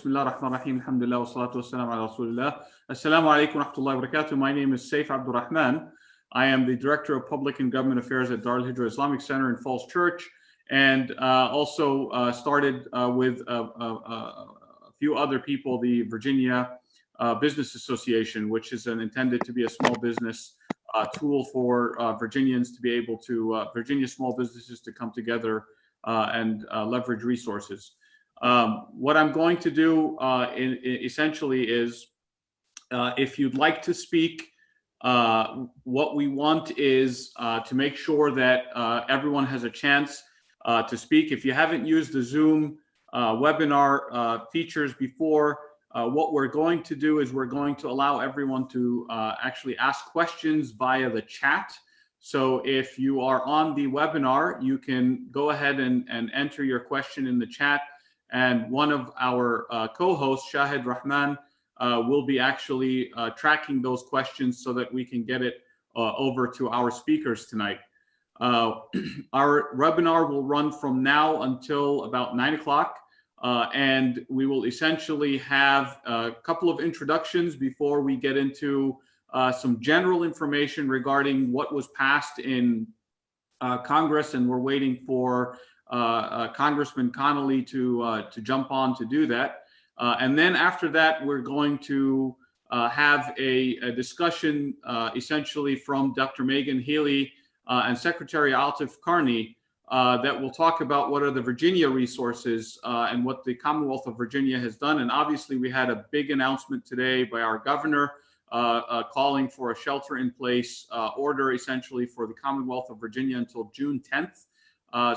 Bismillah ar-Rahman ar-Rahim. Alhamdulillah wa salatu wa salam ala Rasulullah. Assalamu alaikum wa rahmatullahi wa barakatuh. My name is Saif Abdul Rahman. I am the Director of Public and Government Affairs at Al-Hijrah Islamic Center in Falls Church, and also started with a few other people, the Virginia Business Association, which is intended to be a small business tool for Virginians to be able to, Virginia small businesses to come together and leverage resources. What I'm going to do essentially is, if you'd like to speak, what we want is to make sure that everyone has a chance to speak. If you haven't used the Zoom webinar features before, what we're going to do is we're going to allow everyone to actually ask questions via the chat. So if you are on the webinar, you can go ahead and enter your question in the chat, and one of our co-hosts, Shahid Rahman, will be actually tracking those questions so that we can get it over to our speakers tonight. Our webinar will run from now until about 9 o'clock, and we will essentially have a couple of introductions before we get into some general information regarding what was passed in Congress, and we're waiting for Congressman Connolly to jump on to do that. And then after that, we're going to have a discussion essentially from Dr. Megan Healy and Secretary Atif Carney that will talk about what are the Virginia resources and what the Commonwealth of Virginia has done. And obviously, we had a big announcement today by our governor calling for a shelter-in-place order essentially for the Commonwealth of Virginia until June 10th.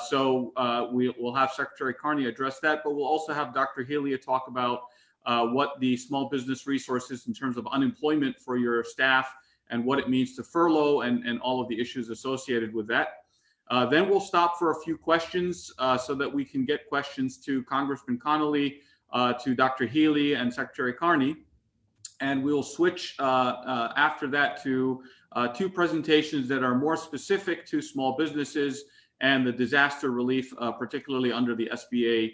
So we'll have Secretary Carney address that, but we'll also have Dr. Healy talk about what the small business resources in terms of unemployment for your staff and what it means to furlough and all of the issues associated with that. Then we'll stop for a few questions so that we can get questions to Congressman Connolly, to Dr. Healy and Secretary Carney. And we'll switch after that to two presentations that are more specific to small businesses and the disaster relief, particularly under the SBA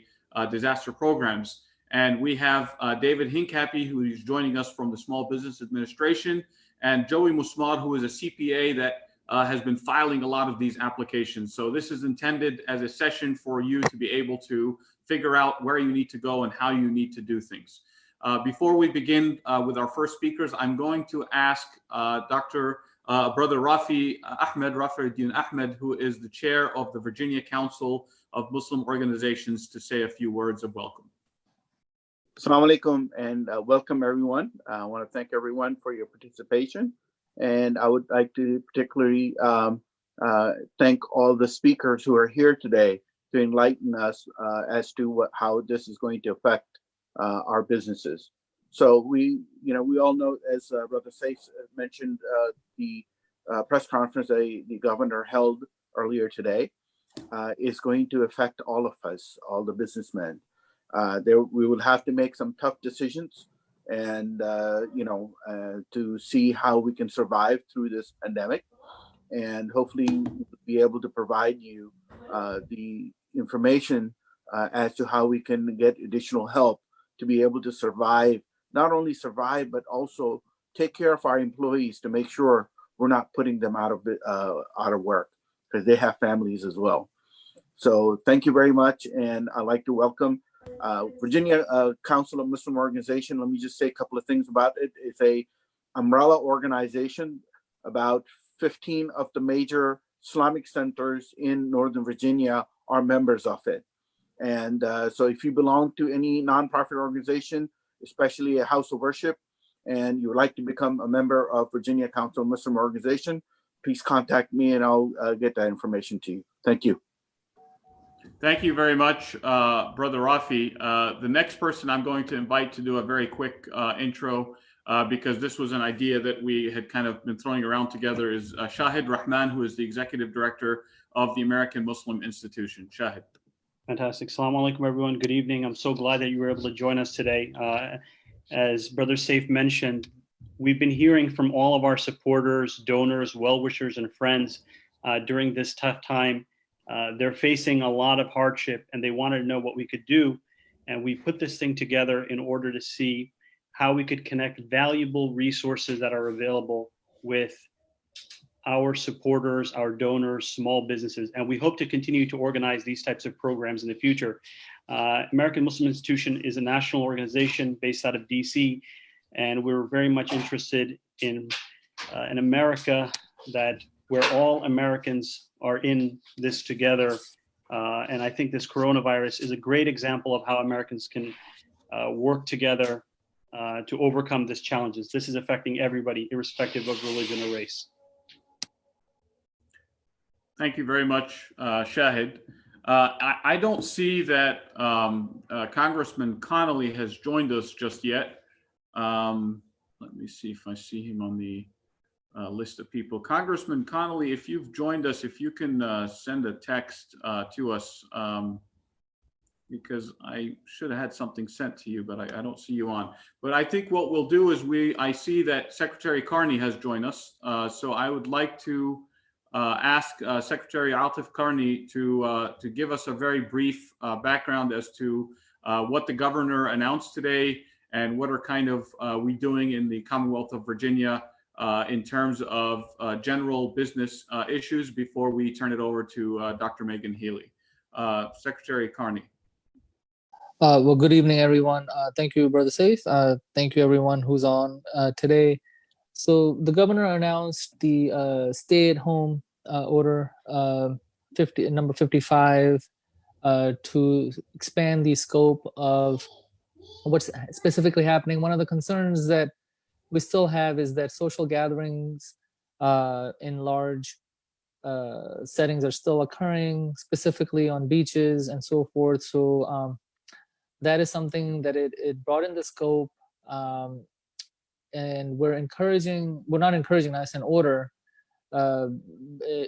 disaster programs. And we have David Hincapie, who is joining us from the Small Business Administration, and Joey Musmad, who is a CPA that has been filing a lot of these applications. So this is intended as a session for you to be able to figure out where you need to go and how you need to do things. Before we begin with our first speakers, I'm going to ask Brother Rafi Uddin Ahmed, who is the chair of the Virginia Council of Muslim Organizations, to say a few words of welcome. Assalamu alaikum, and welcome everyone. I want to thank everyone for your participation, and I would like to particularly thank all the speakers who are here today to enlighten us as to how this is going to affect our businesses. So we all know, as Brother Saif mentioned, the press conference the governor held earlier today is going to affect all of us, all the businessmen. We will have to make some tough decisions, and to see how we can survive through this pandemic, and hopefully we'll be able to provide you the information as to how we can get additional help to be able to survive, not only survive, but also take care of our employees to make sure we're not putting them out of work, because they have families as well. So thank you very much, and I'd like to welcome Virginia Council of Muslim Organization. Let me just say a couple of things about it. It's a umbrella organization. About 15 of the major Islamic centers in Northern Virginia are members of it. And so if you belong to any nonprofit organization, especially a house of worship, and you would like to become a member of Virginia Council of Muslim Organization, please contact me and I'll get that information to you. Thank you. Thank you very much, Brother Rafi. The next person I'm going to invite to do a very quick intro, because this was an idea that we had kind of been throwing around together, is Shahid Rahman, who is the Executive Director of the American Muslim Institution. Shahid. Fantastic. Assalamu alaikum, everyone. Good evening. I'm so glad that you were able to join us today. As Brother Saif mentioned, we've been hearing from all of our supporters, donors, well-wishers, and friends during this tough time. They're facing a lot of hardship, and they wanted to know what we could do. And we put this thing together in order to see how we could connect valuable resources that are available with our supporters, our donors, small businesses, and we hope to continue to organize these types of programs in the future. American Muslim Institution is a national organization based out of DC, and we're very much interested in an America where all Americans are in this together. And I think this coronavirus is a great example of how Americans can work together to overcome these challenges. This is affecting everybody, irrespective of religion or race. Thank you very much, Shahid. I don't see that Congressman Connolly has joined us just yet. Let me see if I see him on the list of people. Congressman Connolly, if you've joined us, if you can send a text to us, because I should have had something sent to you, but I don't see you on. But I think what we'll do is I see that Secretary Carney has joined us. So I would like to ask Secretary Atif Carney to give us a very brief background as to what the governor announced today and what are kind of we doing in the Commonwealth of Virginia in terms of general business issues before we turn it over to Dr. Megan Healy. Secretary Carney. Well, good evening, everyone. Thank you, Brother Saif. Thank you, everyone who's on today. So the governor announced the stay-at-home order number 55 to expand the scope of what's specifically happening. One of the concerns that we still have is that social gatherings in large settings are still occurring, specifically on beaches and so forth. So that is something that it brought in the scope. And we're not encouraging, that's an order.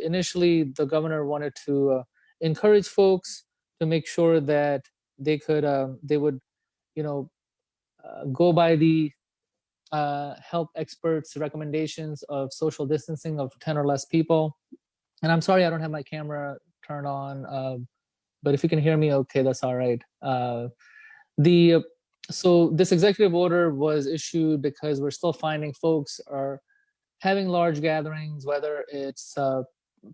Initially, the governor wanted to encourage folks to make sure that they would, go by the health experts' recommendations of social distancing of 10 or less people. And I'm sorry I don't have my camera turned on, but if you can hear me, okay, that's all right. So this executive order was issued because we're still finding folks are having large gatherings, whether it's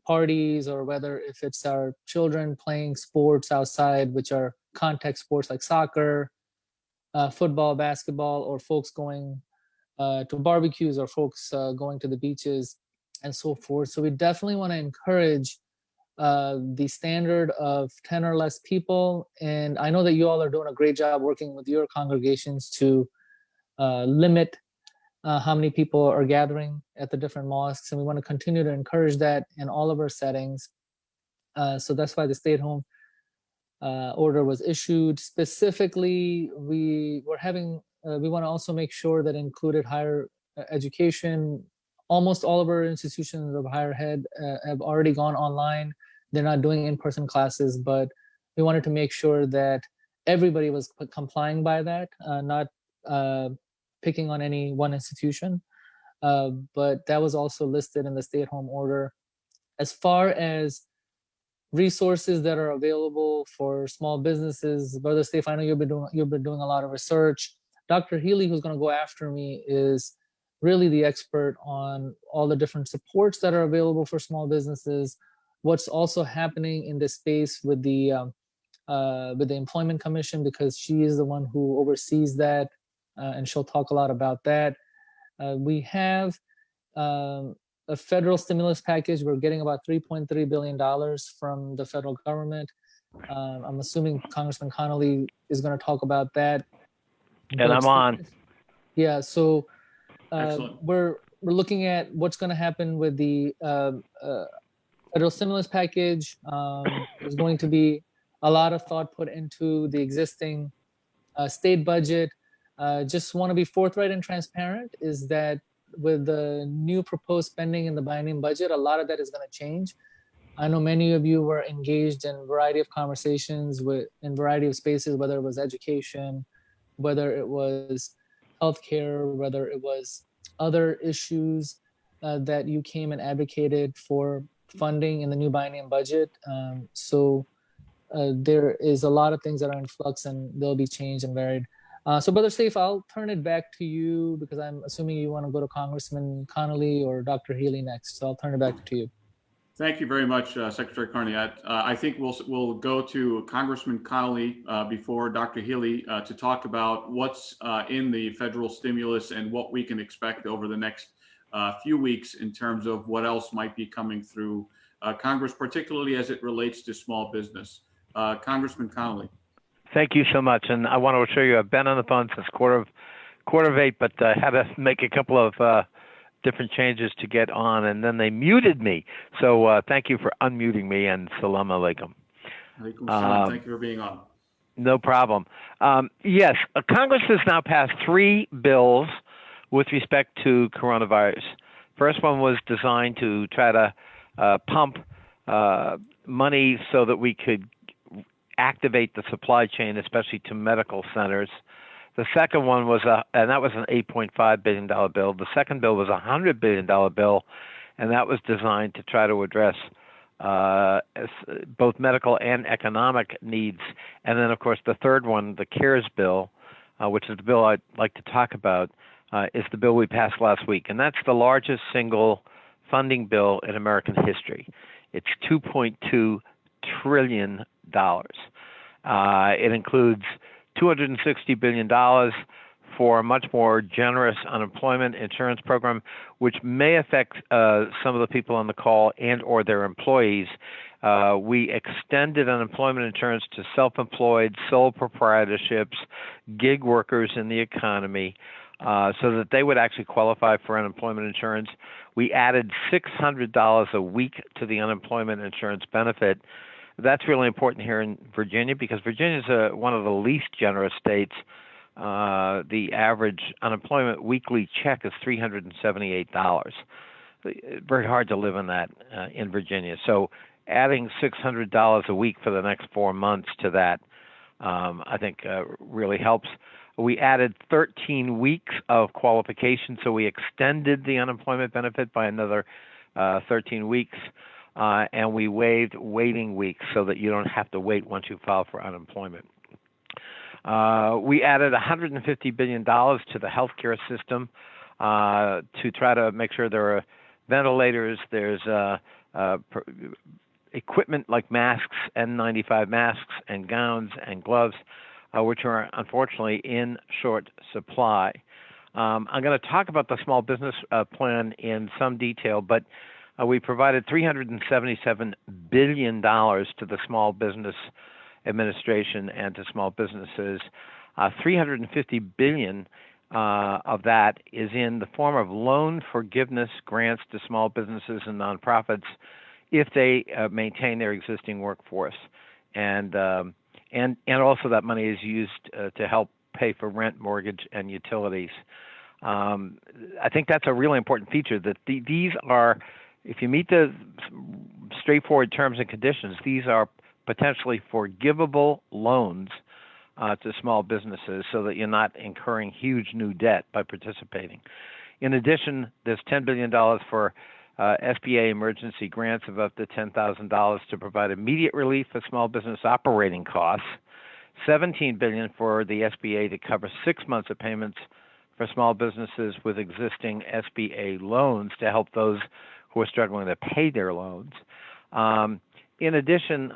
parties or whether if it's our children playing sports outside, which are contact sports like soccer, football, basketball, or folks going to barbecues or folks going to the beaches and so forth. So we definitely want to encourage the standard of 10 or less people. And I know that you all are doing a great job working with your congregations to limit how many people are gathering at the different mosques. And we want to continue to encourage that in all of our settings. So that's why the stay-at-home order was issued. Specifically, we want to also make sure that included higher education. Almost all of our institutions of higher ed have already gone online. They're not doing in-person classes, but we wanted to make sure that everybody was complying by that, not picking on any one institution. But that was also listed in the stay-at-home order. As far as resources that are available for small businesses, Brother Steve, I know you've been doing a lot of research. Dr. Healy, who's going to go after me, is really the expert on all the different supports that are available for small businesses. What's also happening in this space with the Employment Commission, because she is the one who oversees that, and she'll talk a lot about that. We have a federal stimulus package. We're getting about $3.3 billion from the federal government. I'm assuming Congressman Connolly is going to talk about that. And I'm on. Yeah, so we're looking at what's going to happen with the federal stimulus package. There's going to be a lot of thought put into the existing state budget. Just want to be forthright and transparent is that with the new proposed spending in the biennium budget, a lot of that is going to change. I know many of you were engaged in a variety of conversations in a variety of spaces, whether it was education, whether it was healthcare, whether it was other issues that you came and advocated for funding in the new biennium budget. So there is a lot of things that are in flux and they'll be changed and varied. So Brother Saif, I'll turn it back to you because I'm assuming you want to go to Congressman Connolly or Dr. Healy next. So I'll turn it back to you. Thank you very much, Secretary Carney. I think we'll go to Congressman Connolly before Dr. Healy to talk about what's in the federal stimulus and what we can expect over the next few weeks in terms of what else might be coming through Congress, particularly as it relates to small business. Congressman Connolly. Thank you so much. And I want to assure you, I've been on the phone since quarter of 8, but I had to make a couple of different changes to get on, and then they muted me. So thank you for unmuting me, and salam alaikum. Alaikum salam. Thank you for being on. No problem. Yes, Congress has now passed 3 bills with respect to coronavirus. First one was designed to try to pump money so that we could activate the supply chain, especially to medical centers. The second one was and that was an $8.5 billion bill. The second bill was a $100 billion bill, and that was designed to try to address both medical and economic needs. And then, of course, the third one, the CARES bill, which is the bill I'd like to talk about, is the bill we passed last week. And that's the largest single funding bill in American history. It's $2.2 trillion. It includes $260 billion for a much more generous unemployment insurance program, which may affect some of the people on the call and or their employees. We extended unemployment insurance to self-employed, sole proprietorships, gig workers in the economy, so that they would actually qualify for unemployment insurance. We added $600 a week to the unemployment insurance benefit. That's really important here in Virginia because Virginia is one of the least generous states. The average unemployment weekly check is $378. Very hard to live on that in Virginia. So adding $600 a week for the next 4 months to that, I think really helps. We added 13 weeks of qualification, so we extended the unemployment benefit by another 13 weeks. And we waived waiting weeks so that you don't have to wait once you file for unemployment. We added $150 billion to the healthcare system to try to make sure there are ventilators, there's equipment like masks, N95 masks and gowns and gloves, which are unfortunately in short supply. I'm going to talk about the small business plan in some detail, but we provided $377 billion to the Small Business Administration and to small businesses. $350 billion of that is in the form of loan forgiveness grants to small businesses and nonprofits if they maintain their existing workforce, and also that money is used to help pay for rent, mortgage, and utilities. I think that's a really important feature that these are. If you meet the straightforward terms and conditions, these are potentially forgivable loans to small businesses so that you're not incurring huge new debt by participating. In addition, there's $10 billion for SBA emergency grants of up to $10,000 to provide immediate relief for small business operating costs, $17 billion for the SBA to cover 6 months of payments for small businesses with existing SBA loans to help those who are struggling to pay their loans. In addition,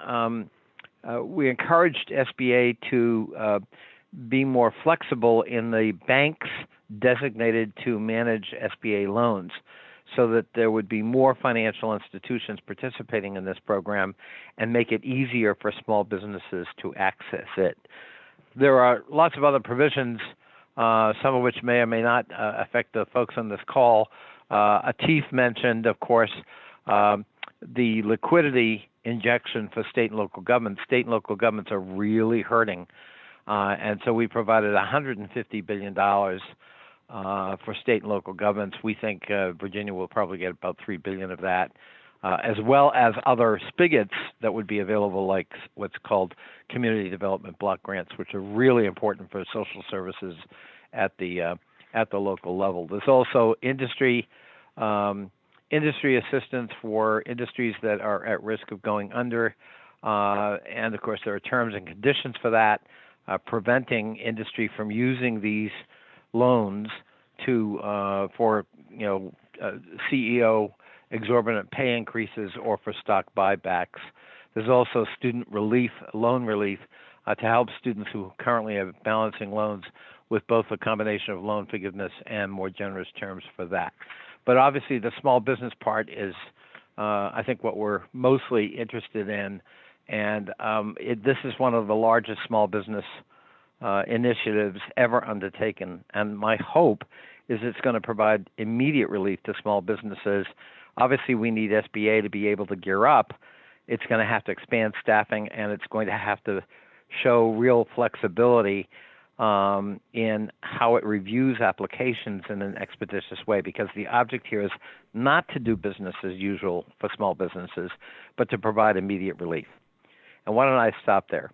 we encouraged SBA to be more flexible in the banks designated to manage SBA loans so that there would be more financial institutions participating in this program and make it easier for small businesses to access it. There are lots of other provisions, some of which may or may not affect the folks on this call. Atif mentioned, of course, the liquidity injection for state and local governments. State and local governments are really hurting, and so we provided $150 billion for state and local governments. We think Virginia will probably get about $3 billion of that, as well as other spigots that would be available, like what's called community development block grants, which are really important for social services at the local level. There's also industry assistance for industries that are at risk of going under. And of course, there are terms and conditions for that, preventing industry from using these loans for CEO exorbitant pay increases or for stock buybacks. There's also student relief, loan relief, to help students who currently have balancing loans with both a combination of loan forgiveness and more generous terms for that. But obviously, the small business part is, I think, what we're mostly interested in. And this is one of the largest small business initiatives ever undertaken. And my hope is it's going to provide immediate relief to small businesses. Obviously, we need SBA to be able to gear up. It's going to have to expand staffing, and it's going to have to show real flexibility in how it reviews applications in an expeditious way, because the object here is not to do business as usual for small businesses, but to provide immediate relief. And why don't I stop there?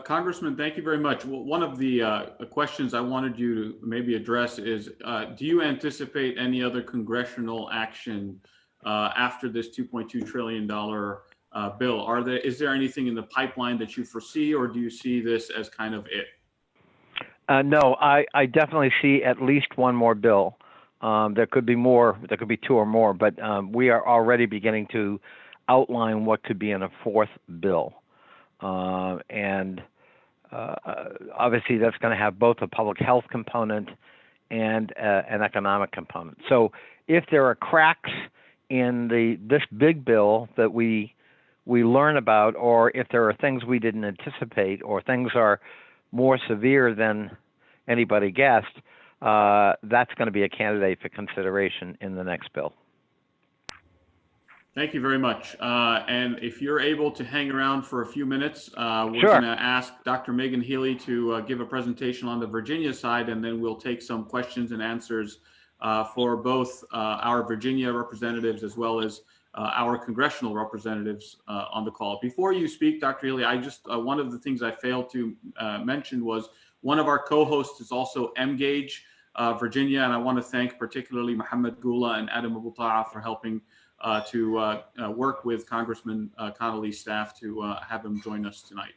Congressman, thank you very much. Well, one of the questions I wanted you to maybe address is, do you anticipate any other congressional action after this $2.2 trillion bill? Is there anything in the pipeline that you foresee, or do you see this as kind of it? No, I definitely see at least one more bill. There could be more, there could be two or more, but we are already beginning to outline what could be in a fourth bill. And obviously that's going to have both a public health component and an economic component. So if there are cracks in this big bill that we learn about, or if there are things we didn't anticipate, or things are more severe than anybody guessed, that's going to be a candidate for consideration in the next bill. Thank you very much. And if you're able to hang around for a few minutes, we're Sure. going to ask Dr. Megan Healy to give a presentation on the Virginia side, and then we'll take some questions and answers for both our Virginia representatives as well as our congressional representatives on the call. Before you speak, Dr. Healy, one of the things I failed to mention was one of our co-hosts is also EmGage Virginia, and I want to thank particularly Mohammed Gula and Adam Abu Ta'a for helping to work with Congressman Connolly's staff to have him join us tonight.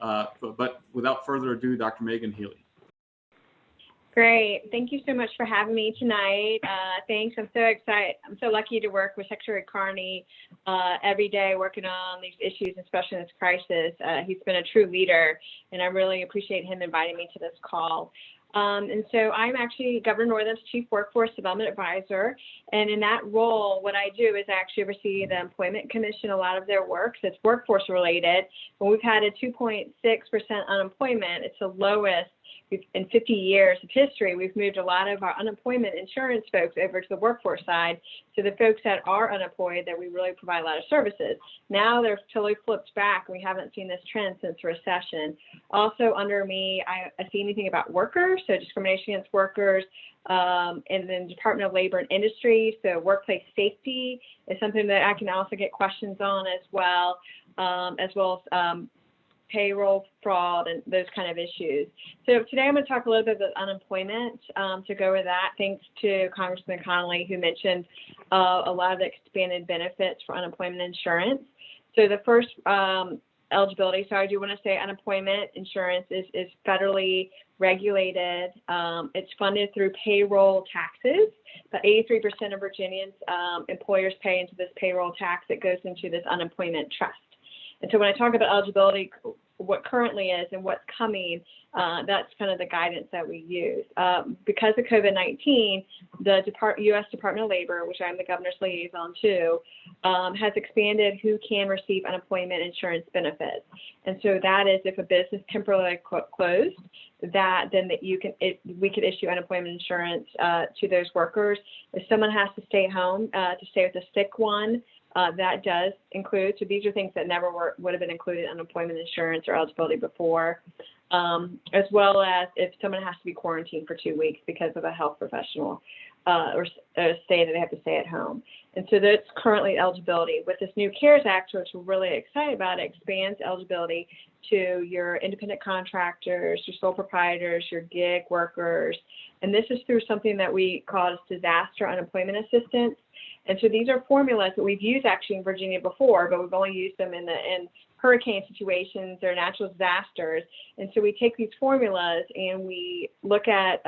But without further ado, Dr. Megan Healy. Great. Thank you so much for having me tonight. Thanks. I'm so excited. I'm so lucky to work with Secretary Carney every day working on these issues, especially in this crisis. He's been a true leader, and I really appreciate him inviting me to this call. And so I'm actually Governor Northam's Chief Workforce Development Advisor. And in that role, what I do is actually oversee the Employment Commission, a lot of their work that's workforce related. When we've had a 2.6% unemployment, it's the lowest in 50 years of history. We've moved a lot of our unemployment insurance folks over to the workforce side. So the folks that are unemployed, that we really provide a lot of services. Now they're totally flipped back. We haven't seen this trend since recession. Also under me, I see anything about workers, so discrimination against workers, and then Department of Labor and Industry. So workplace safety is something that I can also get questions on as well as payroll fraud and those kind of issues. So today I'm going to talk a little bit about unemployment. To go with that, thanks to Congressman Connolly, who mentioned a lot of the expanded benefits for unemployment insurance. So the first eligibility, so I do want to say unemployment insurance is federally regulated. It's funded through payroll taxes. About 83% of Virginians employers pay into this payroll tax that goes into this unemployment trust. And so when I talk about eligibility, what currently is and what's coming, that's kind of the guidance that we use. Because of COVID-19, the U.S. Department of Labor, which I'm the governor's liaison to, has expanded who can receive unemployment insurance benefits. And so that is if a business temporarily closed, we could issue unemployment insurance to those workers. If someone has to stay home to stay with a sick one, that does include, so these are things that never would have been included in unemployment insurance or eligibility before, as well as if someone has to be quarantined for 2 weeks because of a health professional or say that they have to stay at home. And so that's currently eligibility. With this new CARES Act, which we're really excited about, it expands eligibility to your independent contractors, your sole proprietors, your gig workers. And this is through something that we call disaster unemployment assistance. And so these are formulas that we've used actually in Virginia before, but we've only used them in hurricane situations or natural disasters. And so we take these formulas and we look at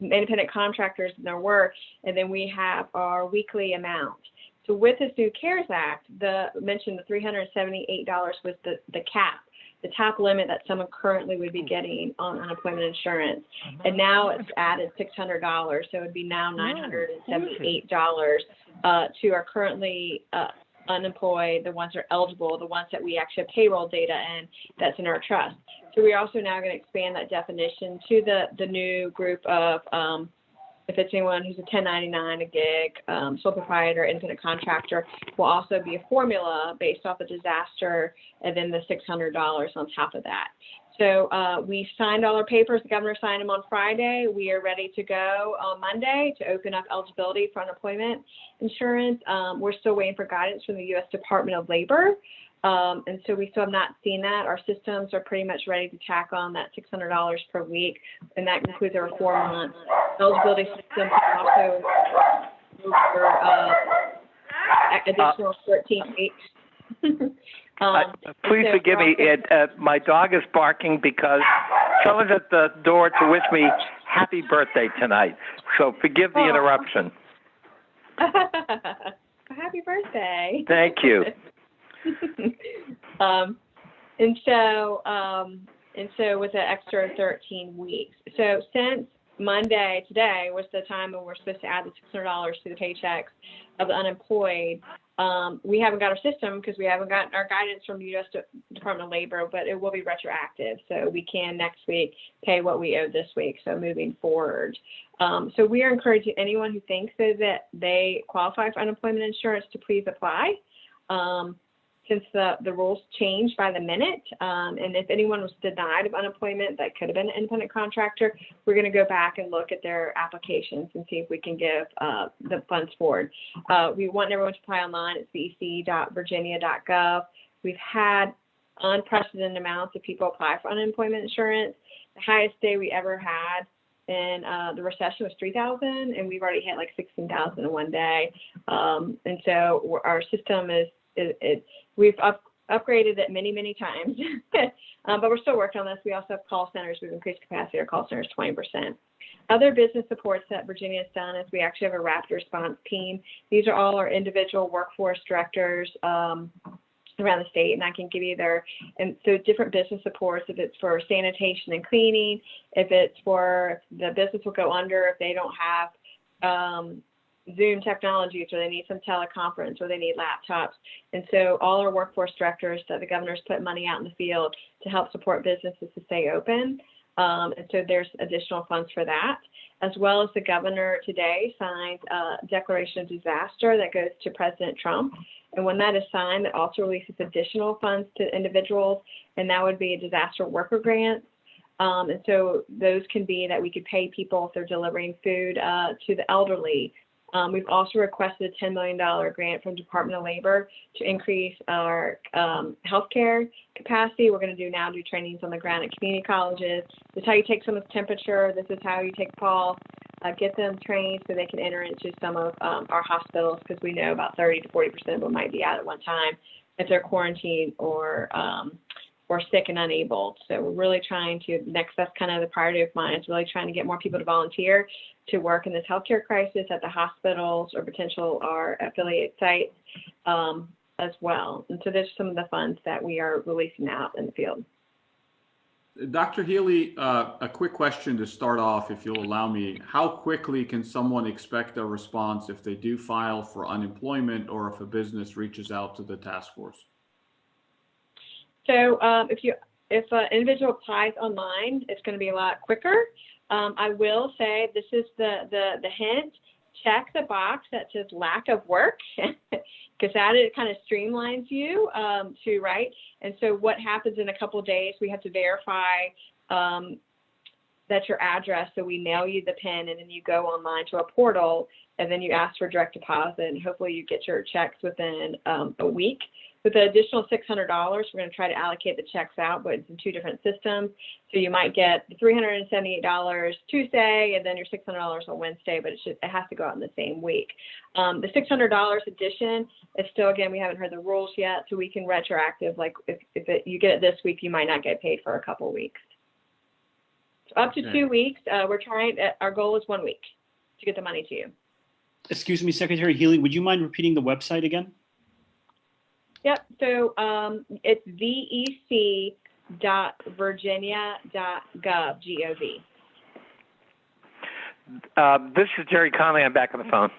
independent contractors and their work, and then we have our weekly amount. So with this new CARES Act, the $378 was the cap, the top limit that someone currently would be getting on unemployment insurance. And now it's added $600, so it would be now $978 to our currently unemployed, the ones that are eligible, the ones that we actually have payroll data in that's in our trust. So we're also now going to expand that definition to the new group of if it's anyone who's a 1099, a gig, sole proprietor, independent contractor, will also be a formula based off a disaster and then the $600 on top of that. So we signed all our papers. The governor signed them on Friday. We are ready to go on Monday to open up eligibility for unemployment insurance. We're still waiting for guidance from the U.S. Department of Labor. And so we still have not seen that. Our systems are pretty much ready to tack on that $600 per week, and that includes our 4 months eligibility system, also over additional 13 weeks. Please forgive me. My dog is barking because someone's at the door to wish me happy birthday tonight. So forgive the interruption. Happy birthday. Thank you. And so with an extra 13 weeks. So since Monday, today was the time when we're supposed to add the $600 to the paychecks of the unemployed. We haven't got our system because we haven't gotten our guidance from the U.S. Department of Labor, but it will be retroactive. So we can next week pay what we owe this week. So moving forward. So we are encouraging anyone who thinks that they qualify for unemployment insurance to please apply. Since the rules change by the minute, and if anyone was denied of unemployment that could have been an independent contractor, we're going to go back and look at their applications and see if we can give the funds forward. We want everyone to apply online. It's bec.virginia.gov. We've had unprecedented amounts of people apply for unemployment insurance. The highest day we ever had in the recession was 3,000, and we've already hit like 16,000 in one day. And so our system is we've upgraded it many, many times, but we're still working on this. We also have call centers. We've increased capacity of our call centers 20%. Other business supports that Virginia has done is we actually have a rapid response team. These are all our individual workforce directors around the state, and I can give you and so different business supports, if it's for sanitation and cleaning, if it's for the business will go under, if they don't have Zoom technologies, or they need some teleconference, or they need laptops. And so all our workforce directors that the governor's put money out in the field to help support businesses to stay open. And so there's additional funds for that, as well as the governor today signed a declaration of disaster that goes to President Trump. And when that is signed, it also releases additional funds to individuals, and that would be a disaster worker grant. And so those can be that we could pay people if they're delivering food to the elderly. We've also requested a $10 million grant from Department of Labor to increase our healthcare capacity. We're going to do trainings on the ground at community colleges. This is how you take someone's temperature. This is how you take a pulse. Get them trained so they can enter into some of our hospitals, because we know about 30 to 40% of them might be out at one time if they're quarantined or sick and unable. So we're really trying to, that's kind of the priority of mine, is really trying to get more people to volunteer to work in this healthcare crisis at the hospitals or potential our affiliate sites as well. And so there's some of the funds that we are releasing out in the field. Dr. Healy, a quick question to start off, if you'll allow me. How quickly can someone expect a response if they do file for unemployment, or if a business reaches out to the task force? So if an individual applies online, it's going to be a lot quicker. I will say this is the hint. Check the box that says lack of work, because that it kind of streamlines you to right. And so what happens in a couple of days, we have to verify that's your address. So we mail you the PIN, and then you go online to a portal, and then you ask for direct deposit, and hopefully you get your checks within a week. With the additional $600, we're going to try to allocate the checks out, but it's in 2 different systems. So you might get the $378 Tuesday and then your $600 on Wednesday, but it has to go out in the same week. The $600 addition is still, again, we haven't heard the rules yet, so we can retroactive, like if you get it this week, you might not get paid for a couple weeks. So up to 2 weeks, our goal is 1 week to get the money to you. Excuse me, Secretary Healy, would you mind repeating the website again? Yep, so it's vec.virginia.gov, G-O-V. This is Jerry Conley. I'm back on the phone.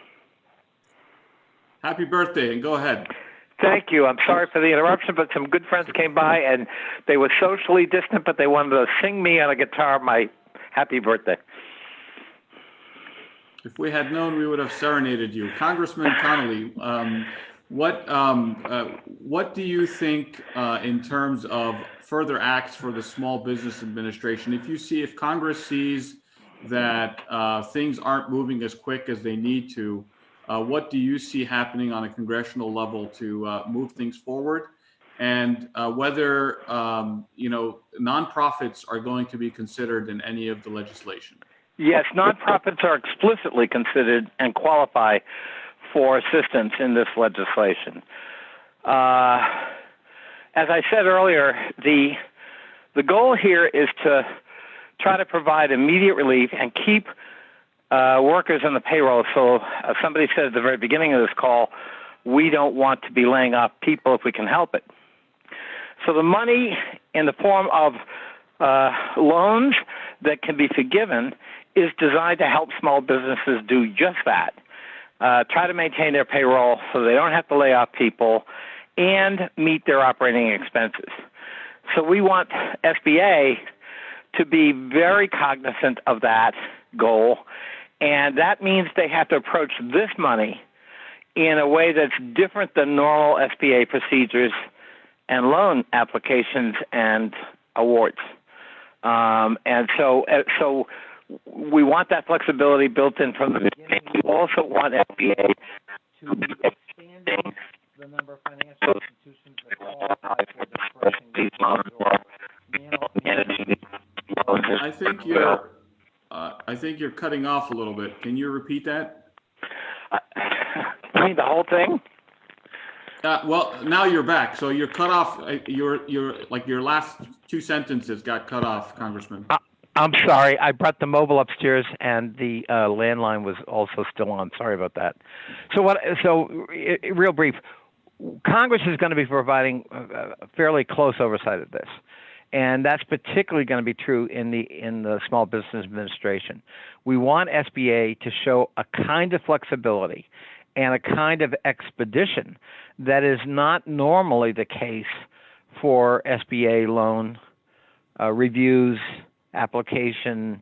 Happy birthday, and go ahead. Thank you. I'm sorry for the interruption, but some good friends came by, and they were socially distant, but they wanted to sing me on a guitar my happy birthday. If we had known, we would have serenaded you. Congressman Connolly, what do you think in terms of further acts for the Small Business Administration? If Congress sees that things aren't moving as quick as they need to, what do you see happening on a congressional level to move things forward? And whether nonprofits are going to be considered in any of the legislation? Yes, nonprofits are explicitly considered and qualify for assistance in this legislation. As I said earlier, the goal here is to try to provide immediate relief and keep workers on the payroll. So somebody said at the very beginning of this call, we don't want to be laying off people if we can help it. So the money in the form of loans that can be forgiven is designed to help small businesses do just that. Try to maintain their payroll so they don't have to lay off people and meet their operating expenses. So we want SBA to be very cognizant of that goal, and that means they have to approach this money in a way that's different than normal SBA procedures and loan applications and awards. And so we want that flexibility built in from the beginning. We also want SBA to be expanding the number of financial institutions that qualify for dispersing these loans or managing these loans. I think you're cutting off a little bit. Can you repeat that? I mean the whole thing? Well, now you're back. So you're cut off. Your last 2 sentences got cut off, Congressman. I'm sorry. I brought the mobile upstairs, and the landline was also still on. Sorry about that. Real brief. Congress is going to be providing fairly close oversight of this, and that's particularly going to be true in the Small Business Administration. We want SBA to show a kind of flexibility and a kind of expedition that is not normally the case for SBA loan reviews, application,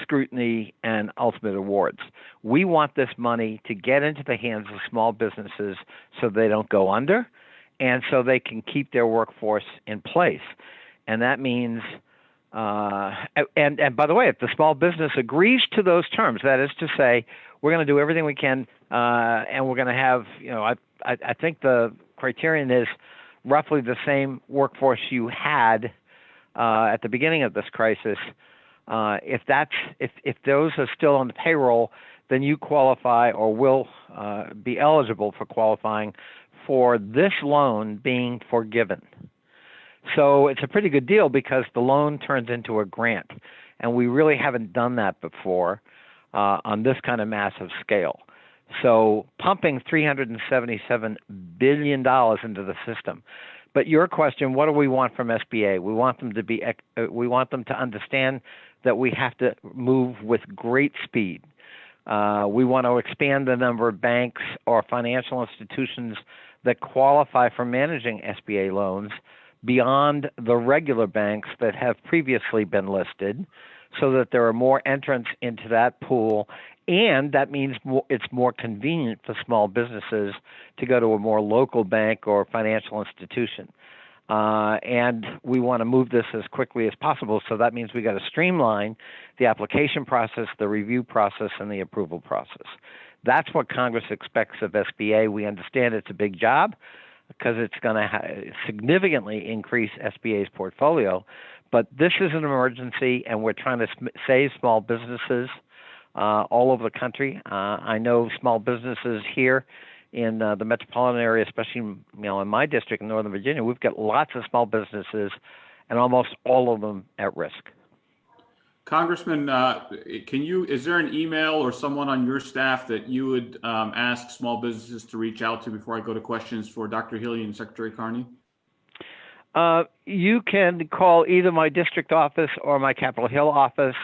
scrutiny, and ultimate awards. We want this money to get into the hands of small businesses so they don't go under and so they can keep their workforce in place. And that means, and by the way, if the small business agrees to those terms, that is to say, we're going to do everything we can, and we're going to have, I think the criterion is roughly the same workforce you had at the beginning of this crisis. If those are still on the payroll, then you qualify or will be eligible for qualifying for this loan being forgiven. So it's a pretty good deal because the loan turns into a grant, and we really haven't done that before on this kind of massive scale. So pumping $377 billion into the system. But your question, what do we want from SBA? We want them to understand that we have to move with great speed. We want to expand the number of banks or financial institutions that qualify for managing SBA loans beyond the regular banks that have previously been listed, so that there are more entrants into that pool, and that means it's more convenient for small businesses to go to a more local bank or financial institution. And we want to move this as quickly as possible, so that means we got to streamline the application process, the review process, and the approval process. That's what Congress expects of SBA. We understand it's a big job. because it's going to significantly increase SBA's portfolio. But this is an emergency, and we're trying to save small businesses all over the country. I know small businesses here in the metropolitan area, especially in my district in Northern Virginia. We've got lots of small businesses, and almost all of them at risk. Congressman, is there an email or someone on your staff that you would ask small businesses to reach out to before I go to questions for Dr. Healy and Secretary Carney? You can call either my district office or my Capitol Hill office.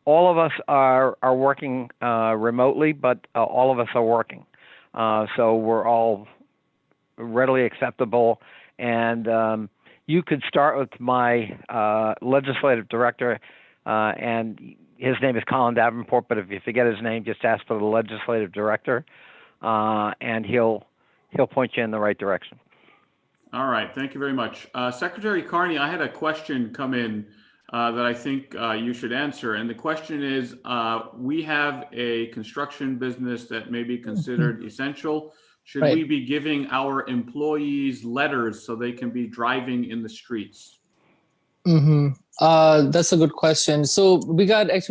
All of us are working remotely, but all of us are working. So we're all readily acceptable. And you could start with my legislative director, and his name is Colin Davenport, but if you forget his name, just ask for the legislative director, and he'll point you in the right direction. All right, thank you very much. Secretary Carney, I had a question come in that I think you should answer. And the question is, we have a construction business that may be considered essential. Should we be giving our employees letters so they can be driving in the streets? That's a good question. So we got had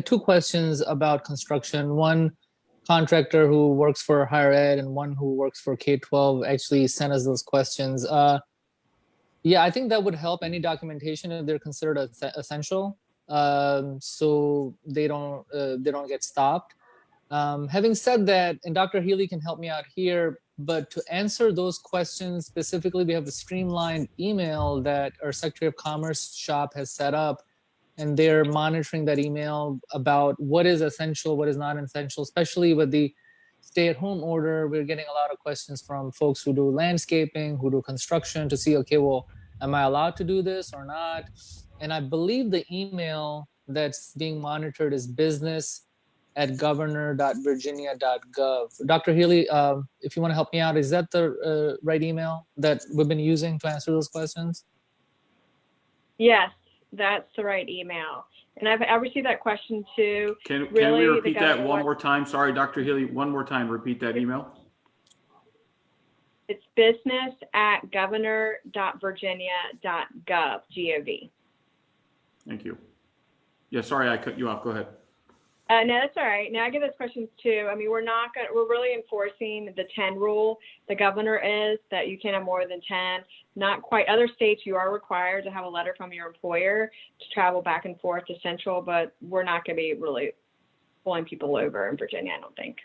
two questions about construction. One contractor who works for higher ed and one who works for K-12 actually sent us those questions. Yeah, I think that would help any documentation if they're considered essential, so they don't get stopped. Having said that, and Dr. Healy can help me out here, but to answer those questions specifically, we have a streamlined email that our Secretary of Commerce shop has set up, and they're monitoring that email about what is essential, what is not essential, especially with the stay-at-home order. We're getting a lot of questions from folks who do landscaping, who do construction, to see, okay, well, am I allowed to do this or not? And I believe the email that's being monitored is business@governor.virginia.gov. Dr. Healy, if you want to help me out, is that the right email that we've been using to answer those questions? Yes, that's the right email. And I've received that question too. Can we repeat that one more time? Sorry, Dr. Healy, one more time, repeat that email. It's business@governor.virginia.gov, G-O-V. Thank you. Yeah, sorry, I cut you off. Go ahead. No, that's all right. Now I get those questions too. I mean, we're really enforcing the 10 rule. The governor is that you can't have more than 10. Not quite. Other states, you are required to have a letter from your employer to travel back and forth to Central, but we're not going to be really pulling people over in Virginia, I don't think.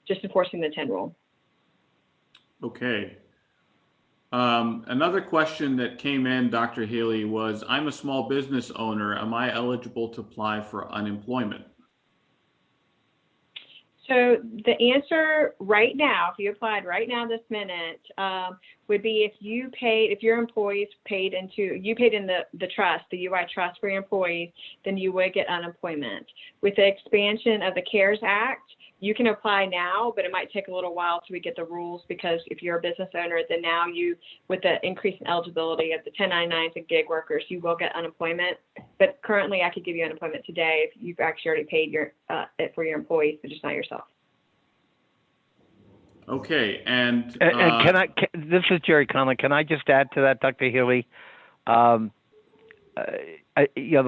Just enforcing the 10 rule. Okay. Another question that came in, Dr. Healy, was, I'm a small business owner. Am I eligible to apply for unemployment? So the answer right now, if you applied right now this minute, would be if your employees paid in the trust, the UI trust for your employees, then you would get unemployment. With the expansion of the CARES Act, you can apply now, but it might take a little while till we get the rules, because if you're a business owner, then now with the increase in eligibility of the 1099s and gig workers, you will get unemployment. But currently, I could give you unemployment today if you've actually already paid it for your employees, but just not yourself. Okay, and this is Jerry Conlon. Can I just add to that, Dr. Healy? The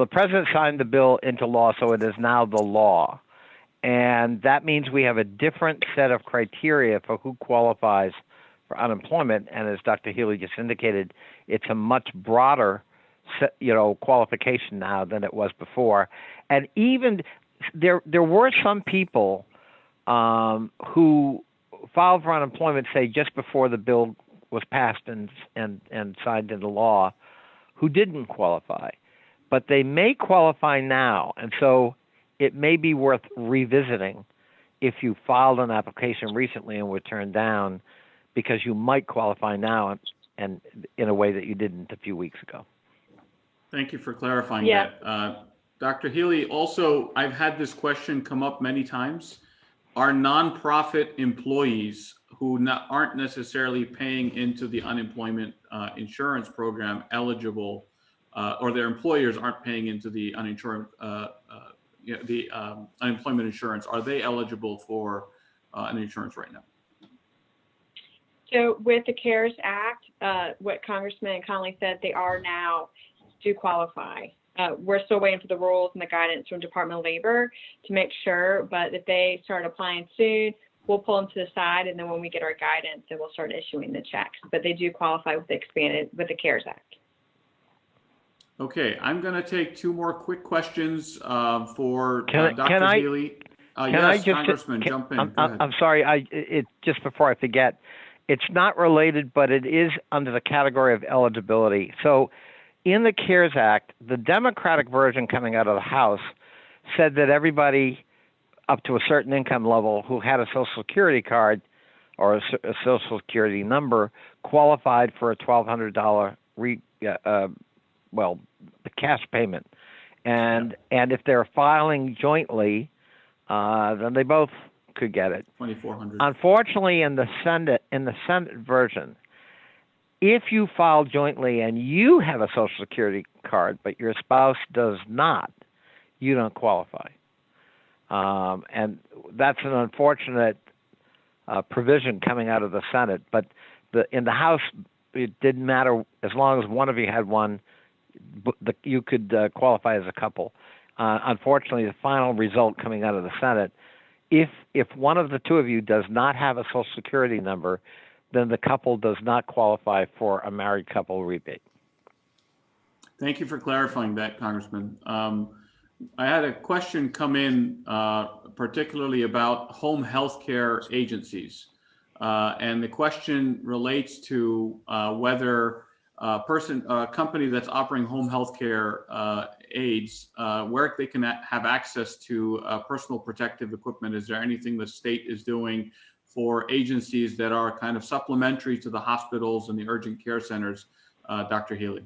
president signed the bill into law, so it is now the law. And that means we have a different set of criteria for who qualifies for unemployment. And as Dr. Healy just indicated, it's a much broader qualification now than it was before. And even there were some people who filed for unemployment, say, just before the bill was passed and signed into law, who didn't qualify. But they may qualify now. And so it may be worth revisiting if you filed an application recently and were turned down, because you might qualify now and in a way that you didn't a few weeks ago. Thank you for clarifying that. Dr. Healy, also, I've had this question come up many times. Are nonprofit employees who aren't necessarily paying into the unemployment insurance program eligible, or their employers aren't paying into the unemployment insurance, are they eligible for an insurance right now? So with the CARES Act, what Congressman Connolly said, they are now do qualify. We're still waiting for the rules and the guidance from Department of Labor to make sure, but if they start applying soon, we'll pull them to the side, and then when we get our guidance, then we'll start issuing the checks. But they do qualify with the CARES Act. Okay, I'm going to take two more quick questions for Can Dr. I- Healy. Can Yes, I just, Congressman, jump in. Go ahead. I'm sorry. Just before I forget, it's not related, but it is under the category of eligibility. So, in the CARES Act, the Democratic version coming out of the House said that everybody up to a certain income level who had a Social Security card or a Social Security number qualified for a $1,200 the cash payment, and if they're filing jointly, then they both could get it. 2,400. Unfortunately, in the Senate version, if you file jointly and you have a Social Security card but your spouse does not, you don't qualify. And that's an unfortunate provision coming out of the Senate. But in the House, it didn't matter as long as one of you had one. You could qualify as a couple. Unfortunately, the final result coming out of the Senate, if one of the two of you does not have a Social Security number, then the couple does not qualify for a married couple rebate. Thank you for clarifying that, Congressman. I had a question come in particularly about home health care agencies. And the question relates to whether a company that's operating home health care aids, where they can have access to personal protective equipment. Is there anything the state is doing for agencies that are kind of supplementary to the hospitals and the urgent care centers, Dr. Healy?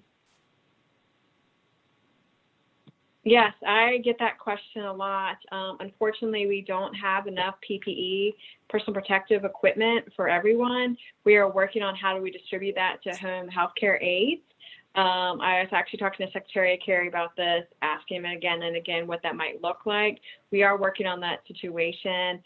Yes, I get that question a lot. Unfortunately, we don't have enough PPE, personal protective equipment for everyone. We are working on how do we distribute that to home healthcare aides. I was actually talking to Secretary Carey about this, asking him again and again what that might look like. We are working on that situation.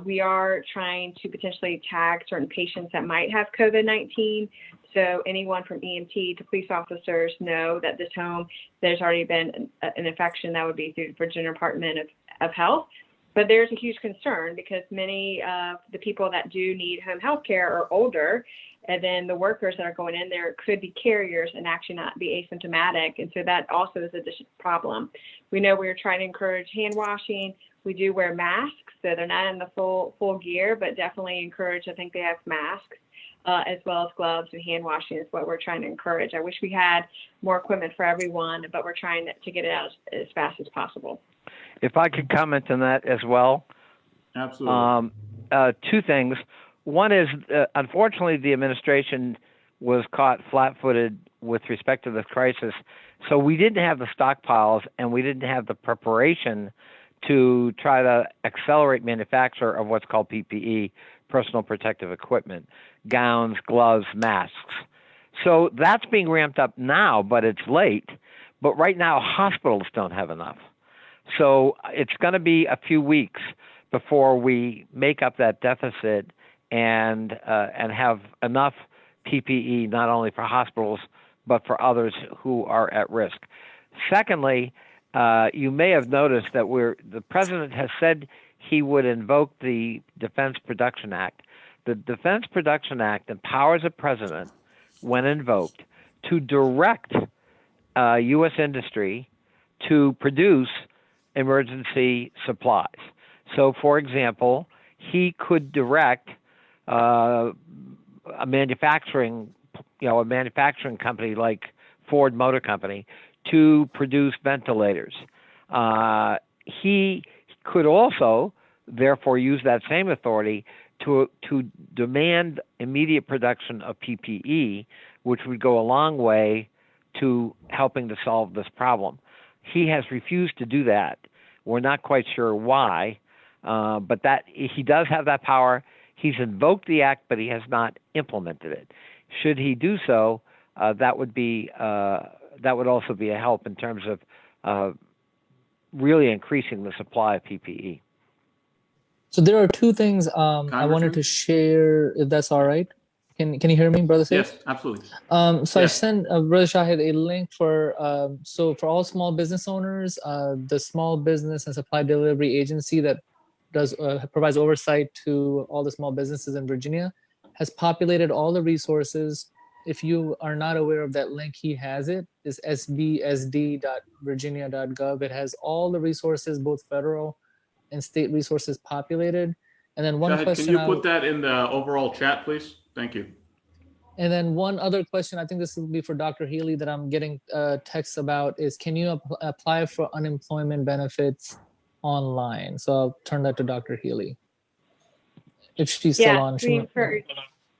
We are trying to potentially tag certain patients that might have COVID-19. So anyone from EMT to police officers know that this home, there's already been an infection that would be through the Virginia Department of Health. But there's a huge concern because many of the people that do need home health care are older, and then the workers that are going in there could be carriers and actually not be asymptomatic. And so that also is a problem. We know we're trying to encourage hand washing. We do wear masks, so they're not in the full gear, but definitely encourage, I think they have masks. As well as gloves and hand washing is what we're trying to encourage. I wish we had more equipment for everyone, but we're trying to get it out as fast as possible. If I could comment on that as well. Absolutely. Two things. One is, unfortunately, the administration was caught flat-footed with respect to this crisis. So we didn't have the stockpiles and we didn't have the preparation to try to accelerate manufacture of what's called PPE, personal protective equipment, gowns, gloves, masks. So that's being ramped up now, but it's late. But right now, hospitals don't have enough. So it's going to be a few weeks before we make up that deficit and have enough PPE not only for hospitals but for others who are at risk. Secondly, you may have noticed that the president has said he would invoke the Defense Production Act. The Defense Production Act empowers a president, when invoked, to direct U.S. industry to produce emergency supplies. So, for example, he could direct a manufacturing company like Ford Motor Company to produce ventilators. He could also, therefore, use that same authority to demand immediate production of PPE, which would go a long way to helping to solve this problem. He has refused to do that. We're not quite sure why, but that he does have that power. He's invoked the act, but he has not implemented it. Should he do so, that would also be a help in terms of really increasing the supply of PPE. So there are two things I wanted to share, if that's all right. Can you hear me, Brother Saif? Yes, absolutely. So I Yes. sent Brother Shahid a link for so for all small business owners, the Small Business and Supply Delivery Agency that does provides oversight to all the small businesses in Virginia has populated all the resources. If you are not aware of that link, he has it. It's sbsd.virginia.gov. It has all the resources, both federal and state resources populated. And then one Shahid, question can you put that in the overall chat, please? Thank you. And then one other question, I think this will be for Dr. Healy, that I'm getting texts about is, can you apply for unemployment benefits online? So I'll turn that to Dr. Healy. If she's still on.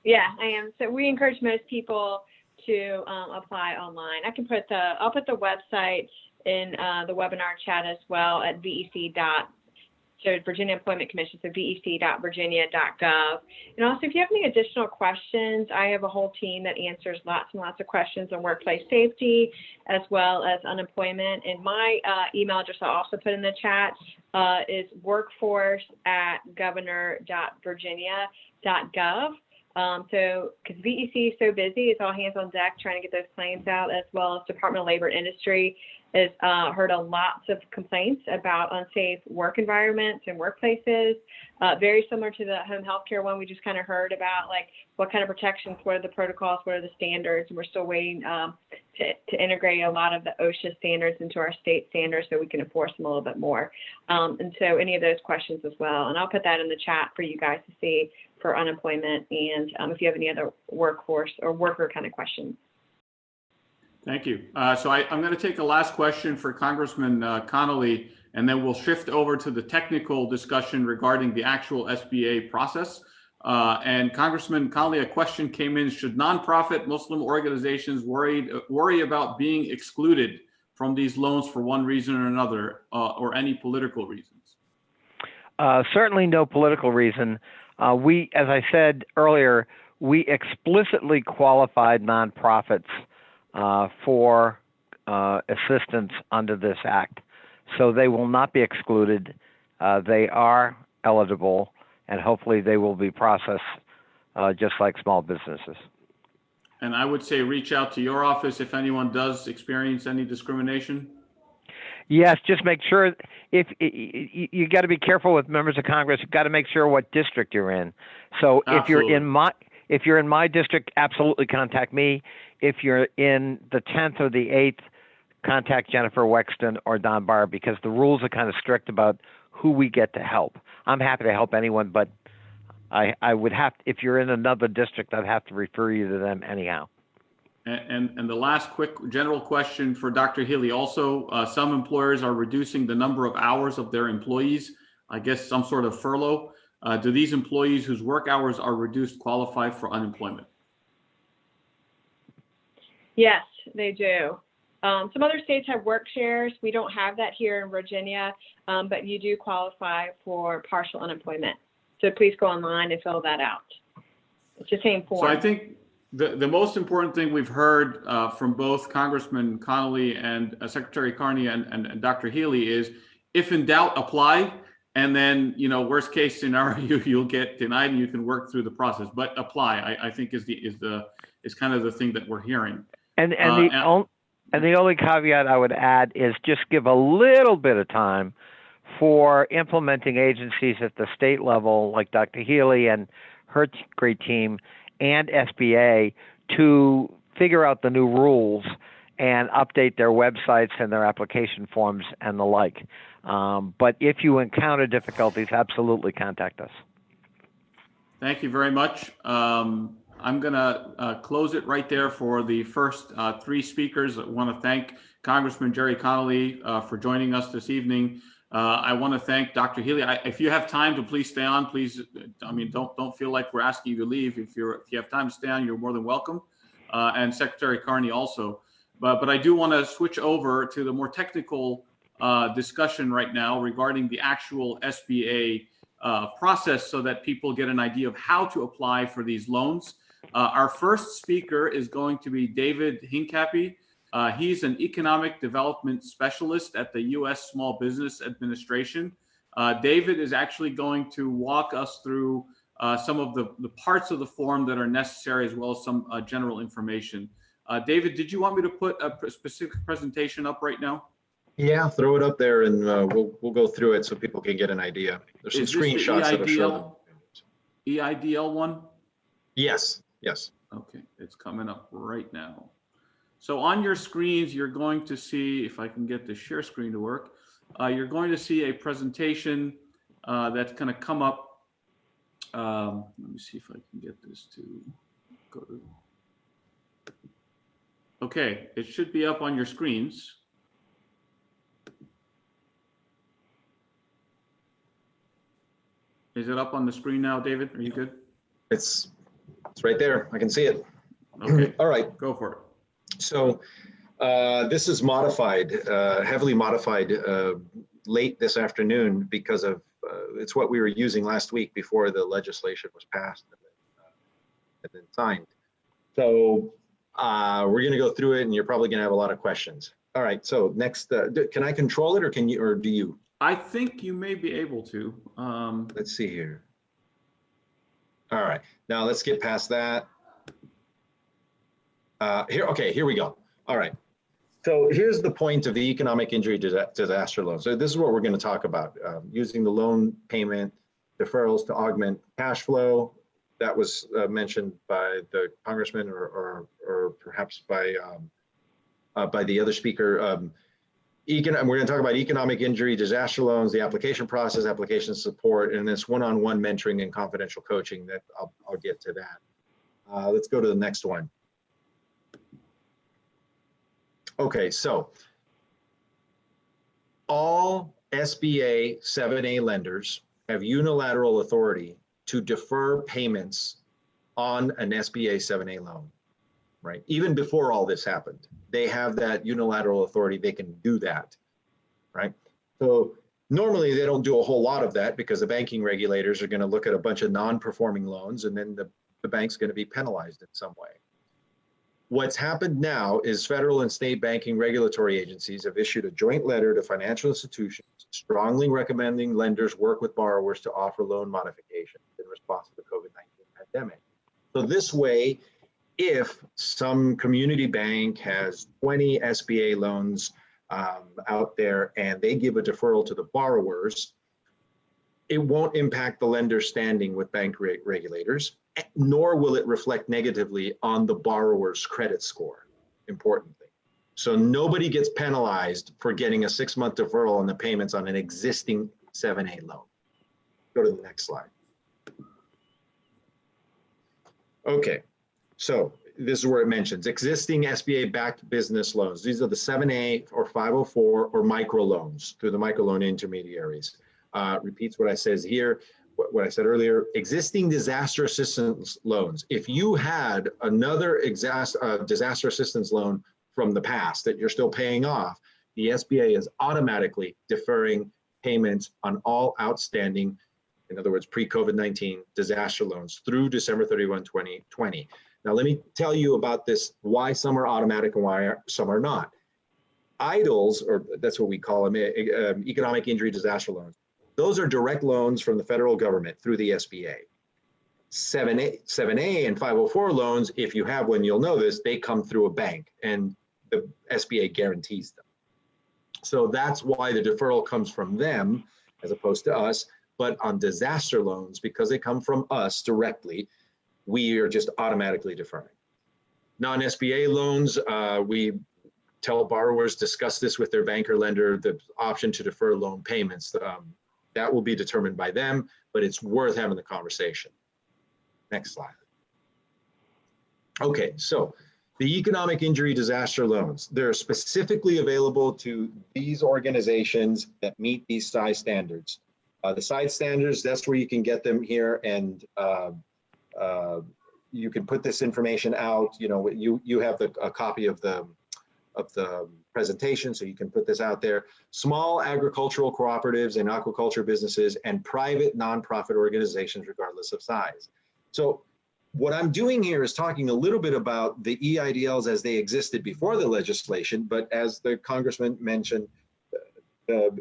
Yeah, I am. So we encourage most people to apply online. I'll put the website in the webinar chat as well at so Virginia Employment Commission, so vec.virginia.gov. And also, if you have any additional questions, I have a whole team that answers lots and lots of questions on workplace safety as well as unemployment. And my email address I'll also put in the chat is workforce@governor.virginia.gov. So, because VEC is so busy, it's all hands on deck trying to get those claims out, as well as Department of Labor and Industry has heard lots of complaints about unsafe work environments and workplaces, very similar to the home health care one we just kind of heard about, like what kind of protections, what are the protocols, what are the standards, and we're still waiting to integrate a lot of the OSHA standards into our state standards so we can enforce them a little bit more. And so any of those questions as well, and I'll put that in the chat for you guys to see for unemployment, and if you have any other workforce or worker kind of questions. Thank you. So I'm going to take a last question for Congressman Connolly, and then we'll shift over to the technical discussion regarding the actual SBA process. And Congressman Connolly, a question came in: should nonprofit Muslim organizations worry about being excluded from these loans for one reason or another, or any political reasons? Certainly no political reason. We, as I said earlier, we explicitly qualified nonprofits for assistance under this act. So they will not be excluded. They are eligible, and hopefully they will be processed just like small businesses. And I would say reach out to your office if anyone does experience any discrimination. Yes, just make sure. If you got to be careful with members of Congress, you've got to make sure what district you're in. So if you're in my district, absolutely contact me. If you're in the 10th or the 8th, contact Jennifer Wexton or Don Barr, because the rules are kind of strict about who we get to help. I'm happy to help anyone, but I would have, if you're in another district, I'd have to refer you to them anyhow. And the last quick general question for Dr. Healy also, some employers are reducing the number of hours of their employees, I guess some sort of furlough. Do these employees whose work hours are reduced qualify for unemployment? Yes, they do. Some other states have work shares. We don't have that here in Virginia, but you do qualify for partial unemployment. So please go online and fill that out. It's the same form. So I think the most important thing we've heard from both Congressman Connolly and Secretary Carney and Dr. Healy is, if in doubt, apply. And then, worst case scenario, you'll get denied and you can work through the process. But apply, I think, is kind of the thing that we're hearing. And the only caveat I would add is just give a little bit of time for implementing agencies at the state level, like Dr. Healy and her great team, and SBA, to figure out the new rules and update their websites and their application forms and the like. But if you encounter difficulties, absolutely contact us. Thank you very much. I'm going to close it right there for the first three speakers. I want to thank Congressman Jerry Connolly for joining us this evening. I want to thank Dr. Healy. If you have time to please stay on, please. Don't feel like we're asking you to leave. If you have time to stay on, you're more than welcome. And Secretary Carney also. But I do want to switch over to the more technical discussion right now regarding the actual SBA process, so that people get an idea of how to apply for these loans. Our first speaker is going to be David Hincapie. He's an economic development specialist at the U.S. Small Business Administration. David is actually going to walk us through some of the parts of the form that are necessary, as well as some general information. David, did you want me to put a specific presentation up right now? Yeah, throw it up there, and we'll go through it so people can get an idea. There's some Is this the screenshots that'll show them. EIDL one? Yes, yes. Okay, it's coming up right now. So on your screens, you're going to see, if I can get the share screen to work, you're going to see a presentation that's going to come up. Let me see if I can get this to go to. Okay, it should be up on your screens. Is it up on the screen now, David? Are you good? It's right there. I can see it. Okay. All right. Go for it. So this is modified, heavily modified late this afternoon because of it's what we were using last week before the legislation was passed and then signed. So we're going to go through it, and you're probably going to have a lot of questions. All right. So next, can I control it, or can you, or do you? I think you may be able to. Let's see here. All right. Now let's get past that. Okay, here we go. All right. So here's the point of the economic injury disaster loan. So this is what we're going to talk about, using the loan payment deferrals to augment cash flow. That was mentioned by the congressman, or perhaps by the other speaker. We're going to talk about economic injury disaster loans, the application process, application support, and this one-on-one mentoring and confidential coaching. That I'll get to that. Let's go to the next one. Okay, so all SBA 7A lenders have unilateral authority to defer payments on an SBA 7A loan, right? Even before all this happened, they have that unilateral authority. They can do that, right? So normally they don't do a whole lot of that because the banking regulators are going to look at a bunch of non-performing loans, and then the bank's going to be penalized in some way. What's happened now is federal and state banking regulatory agencies have issued a joint letter to financial institutions strongly recommending lenders work with borrowers to offer loan modifications in response to the COVID-19 pandemic. So this way, if some community bank has 20 SBA loans out there and they give a deferral to the borrowers, it won't impact the lender's standing with bank regulators, nor will it reflect negatively on the borrower's credit score, importantly. So nobody gets penalized for getting a 6-month deferral on the payments on an existing 7A loan. Go to the next slide. Okay, so this is where it mentions existing SBA-backed business loans. These are the 7A or 504 or microloans through the microloan intermediaries. Repeats what I says here, what I said earlier. Existing disaster assistance loans. If you had another disaster assistance loan from the past that you're still paying off, the SBA is automatically deferring payments on all outstanding, in other words, pre-COVID-19 disaster loans through December 31, 2020. Now, let me tell you about this, why some are automatic and why some are not. EIDLs, or that's what we call them, economic injury disaster loans. Those are direct loans from the federal government through the SBA. 7A and 504 loans, if you have one, you'll know this, they come through a bank and the SBA guarantees them. So that's why the deferral comes from them as opposed to us. But on disaster loans, because they come from us directly, we are just automatically deferring. Non-SBA loans, we tell borrowers, discuss this with their banker lender, the option to defer loan payments. That will be determined by them, but it's worth having the conversation. Next slide. Okay, so the economic injury disaster loans, they're specifically available to these organizations that meet these size standards. The size standards, that's where you can get them here, and you can put this information out. You know, you have a copy of the presentation, so you can put this out there. Small agricultural cooperatives and aquaculture businesses and private nonprofit organizations, regardless of size. So what I'm doing here is talking a little bit about the EIDLs as they existed before the legislation, but as the congressman mentioned,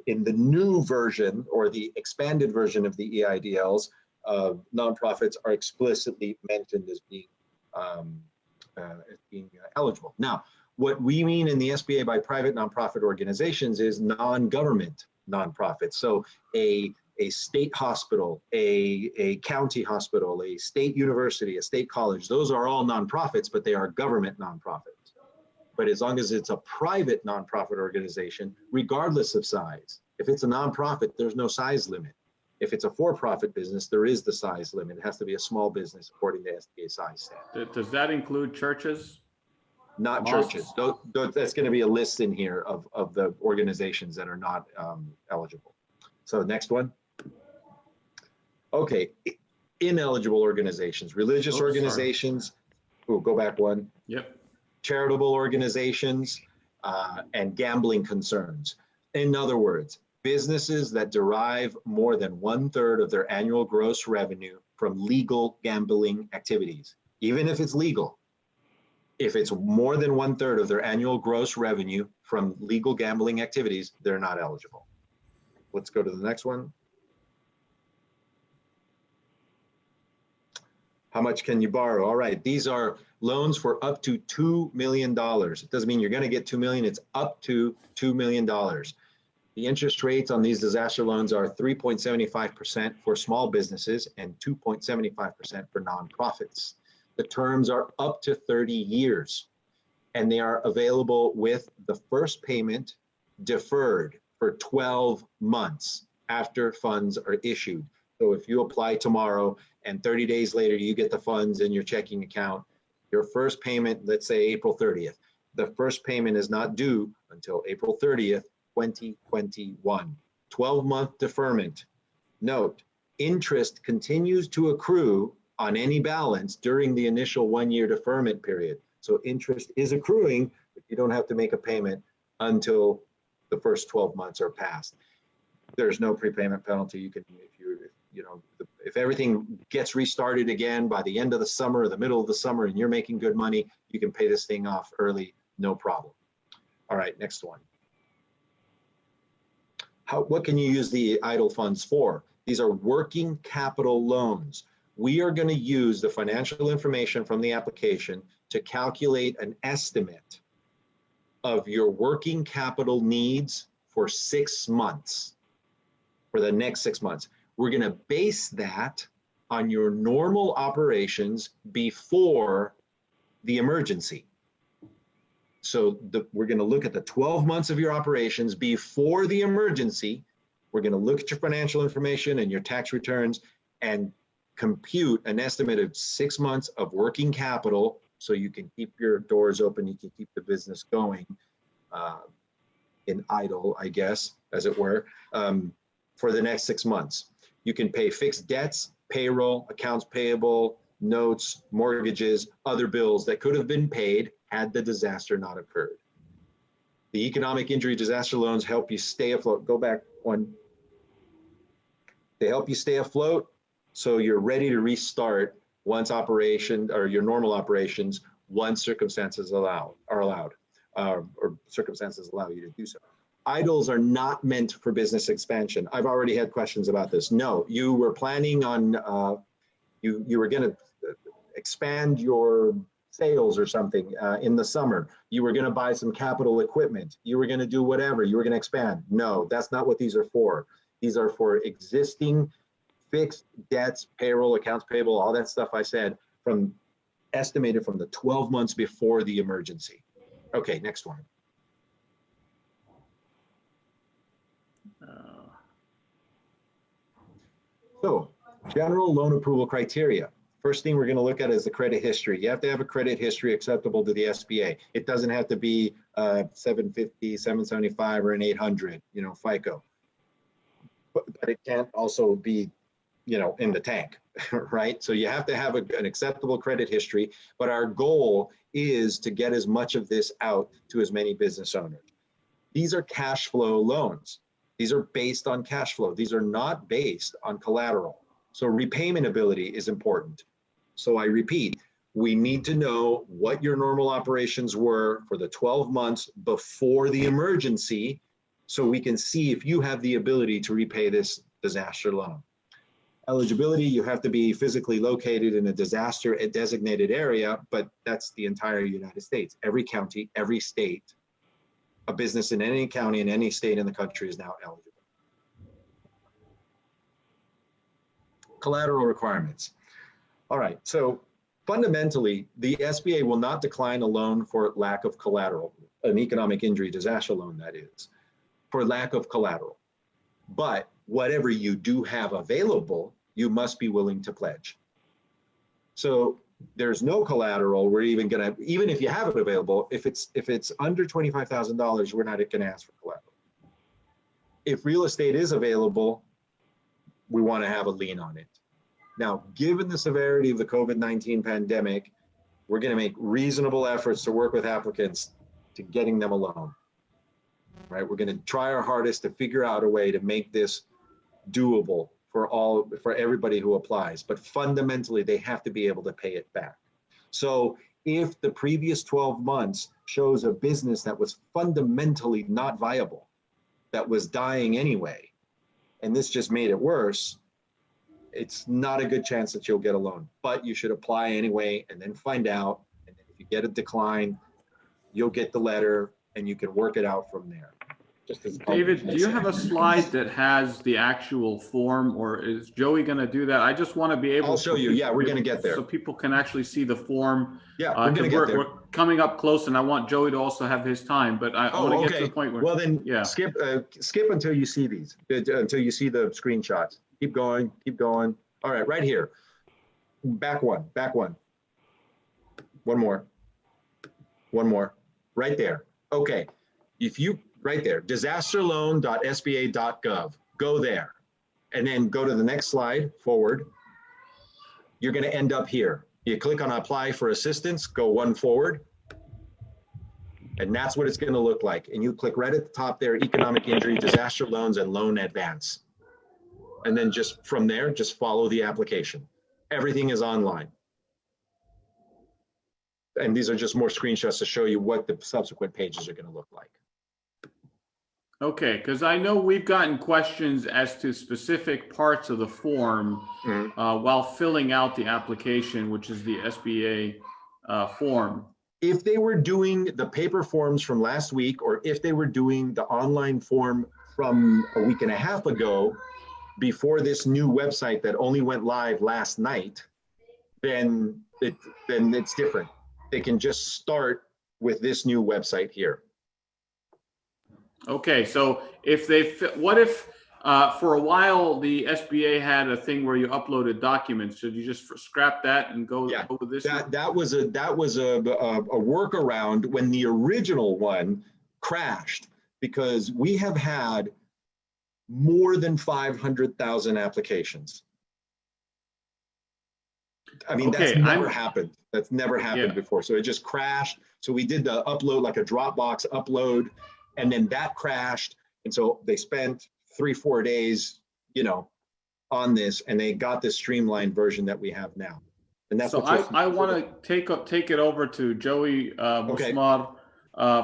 in the new version or the expanded version of the EIDLs, nonprofits are explicitly mentioned as being eligible. Now, what we mean in the SBA by private nonprofit organizations is non-government nonprofits. So a state hospital, a county hospital, a state university, a state college, those are all nonprofits, but they are government nonprofits. But as long as it's a private nonprofit organization, regardless of size, if it's a nonprofit, there's no size limit. If it's a for-profit business, there is the size limit. It has to be a small business according to SBA size standard. Does that include churches? Not Mosques? churches. That's going to be a list in here of the organizations that are not eligible. So next one. Okay, ineligible organizations, religious organizations. Oh, go back one. Yep. Charitable organizations and gambling concerns. In other words, businesses that derive more than 1/3 of their annual gross revenue from legal gambling activities, even if it's legal. If it's more than 1/3 of their annual gross revenue from legal gambling activities, they're not eligible. Let's go to the next one. How much can you borrow? All right, these are loans for up to $2 million. It doesn't mean you're going to get $2 million, it's up to $2 million. The interest rates on these disaster loans are 3.75% for small businesses and 2.75% for nonprofits. The terms are up to 30 years, and they are available with the first payment deferred for 12 months after funds are issued. So if you apply tomorrow and 30 days later you get the funds in your checking account, your first payment, let's say April 30th, the first payment is not due until April 30th, 2021. 12-month deferment. Note, interest continues to accrue on any balance during the initial 1-year deferment period. So interest is accruing, but you don't have to make a payment until the first 12 months are passed. There's no prepayment penalty. You can, if everything gets restarted again by the end of the summer or the middle of the summer and you're making good money, you can pay this thing off early, no problem. All right, next one. What can you use the idle funds for? These are working capital loans. We are going to use the financial information from the application to calculate an estimate of your working capital needs for 6 months, for the next 6 months. We're going to base that on your normal operations before the emergency. So we're going to look at the 12 months of your operations before the emergency. We're going to look at your financial information and your tax returns and compute an estimate of 6 months of working capital so you can keep your doors open, you can keep the business going in idle, I guess, as it were, for the next 6 months. You can pay fixed debts, payroll, accounts payable, notes, mortgages, other bills that could have been paid had the disaster not occurred. The economic injury disaster loans help you stay afloat. Go back one. They help you stay afloat so you're ready to restart once operation or your normal operations once circumstances are allowed or circumstances allow you to do so. Idles are not meant for business expansion. I've already had questions about this. No, you were planning on, you were going to expand your sales or something in the summer. You were going to buy some capital equipment. You were going to do whatever. You were going to expand. No, that's not what these are for. These are for existing fixed debts, payroll, accounts payable, all that stuff I said, estimated from the 12 months before the emergency. Okay, next one. So, general loan approval criteria. First thing we're going to look at is the credit history. You have to have a credit history acceptable to the SBA. It doesn't have to be 750, 775, or an 800, FICO. But it can't also be, in the tank, right? So you have to have an acceptable credit history, but our goal is to get as much of this out to as many business owners. These are cash flow loans. These are based on cash flow. These are not based on collateral. So repayment ability is important. So I repeat, we need to know what your normal operations were for the 12 months before the emergency so we can see if you have the ability to repay this disaster loan. Eligibility, you have to be physically located in a disaster designated area, but that's the entire United States. Every county, every state, a business in any county in any state in the country is now eligible. Collateral requirements. All right, so fundamentally, the SBA will not decline a loan for lack of collateral, an economic injury disaster loan, that is, for lack of collateral. But whatever you do have available, you must be willing to pledge. So there's no collateral. We're even gonna, even if you have it available, if it's under $25,000, we're not gonna ask for collateral. If real estate is available, we wanna have a lien on it. Now, given the severity of the COVID-19 pandemic, we're gonna make reasonable efforts to work with applicants to getting them a loan, right? We're gonna try our hardest to figure out a way to make this doable for everybody who applies, but fundamentally they have to be able to pay it back. So if the previous 12 months shows a business that was fundamentally not viable, that was dying anyway, and this just made it worse, it's not a good chance that you'll get a loan, but you should apply anyway and then find out. And if you get a decline, you'll get the letter and you can work it out from there. Just as David, do you have a slide that has the actual form, or is Joey going to do that? I just want to be able I'll show you. Yeah, we're going to get there. So people can actually see the form. Yeah, we're going to get there. We're coming up close, and I want Joey to also have his time, but I want to get to the point where. Well, then skip until you see these, until you see the screenshots. Keep going, keep going. All right, right here. Back one. One more. Right there. Okay. If you, right there, disasterloan.sba.gov, go there. And then go to the next slide, forward. You're going to end up here. You click on apply for assistance, go one forward. And that's what it's going to look like. And you click right at the top there, economic injury, disaster loans, and loan advance. And then just from there, just follow the application. Everything is online. And these are just more screenshots to show you what the subsequent pages are going to look like. Okay, because I know we've gotten questions as to specific parts of the form while filling out the application, which is the SBA form. If they were doing the paper forms from last week, or if they were doing the online form from a week and a half ago, before this new website that only went live last night, then it's different. They can just start with this new website here. Okay, so if what if for a while the SBA had a thing where you uploaded documents? Should you just scrap that and go with this? That was a workaround when the original one crashed, because we have had more than 500,000 applications. I mean, that's never happened. That's never happened before. So it just crashed. So we did the upload, like a Dropbox upload, and then that crashed. And so they spent 3-4 days, on this, and they got this streamlined version that we have now. And that's so I want to take it over to Joey Musmar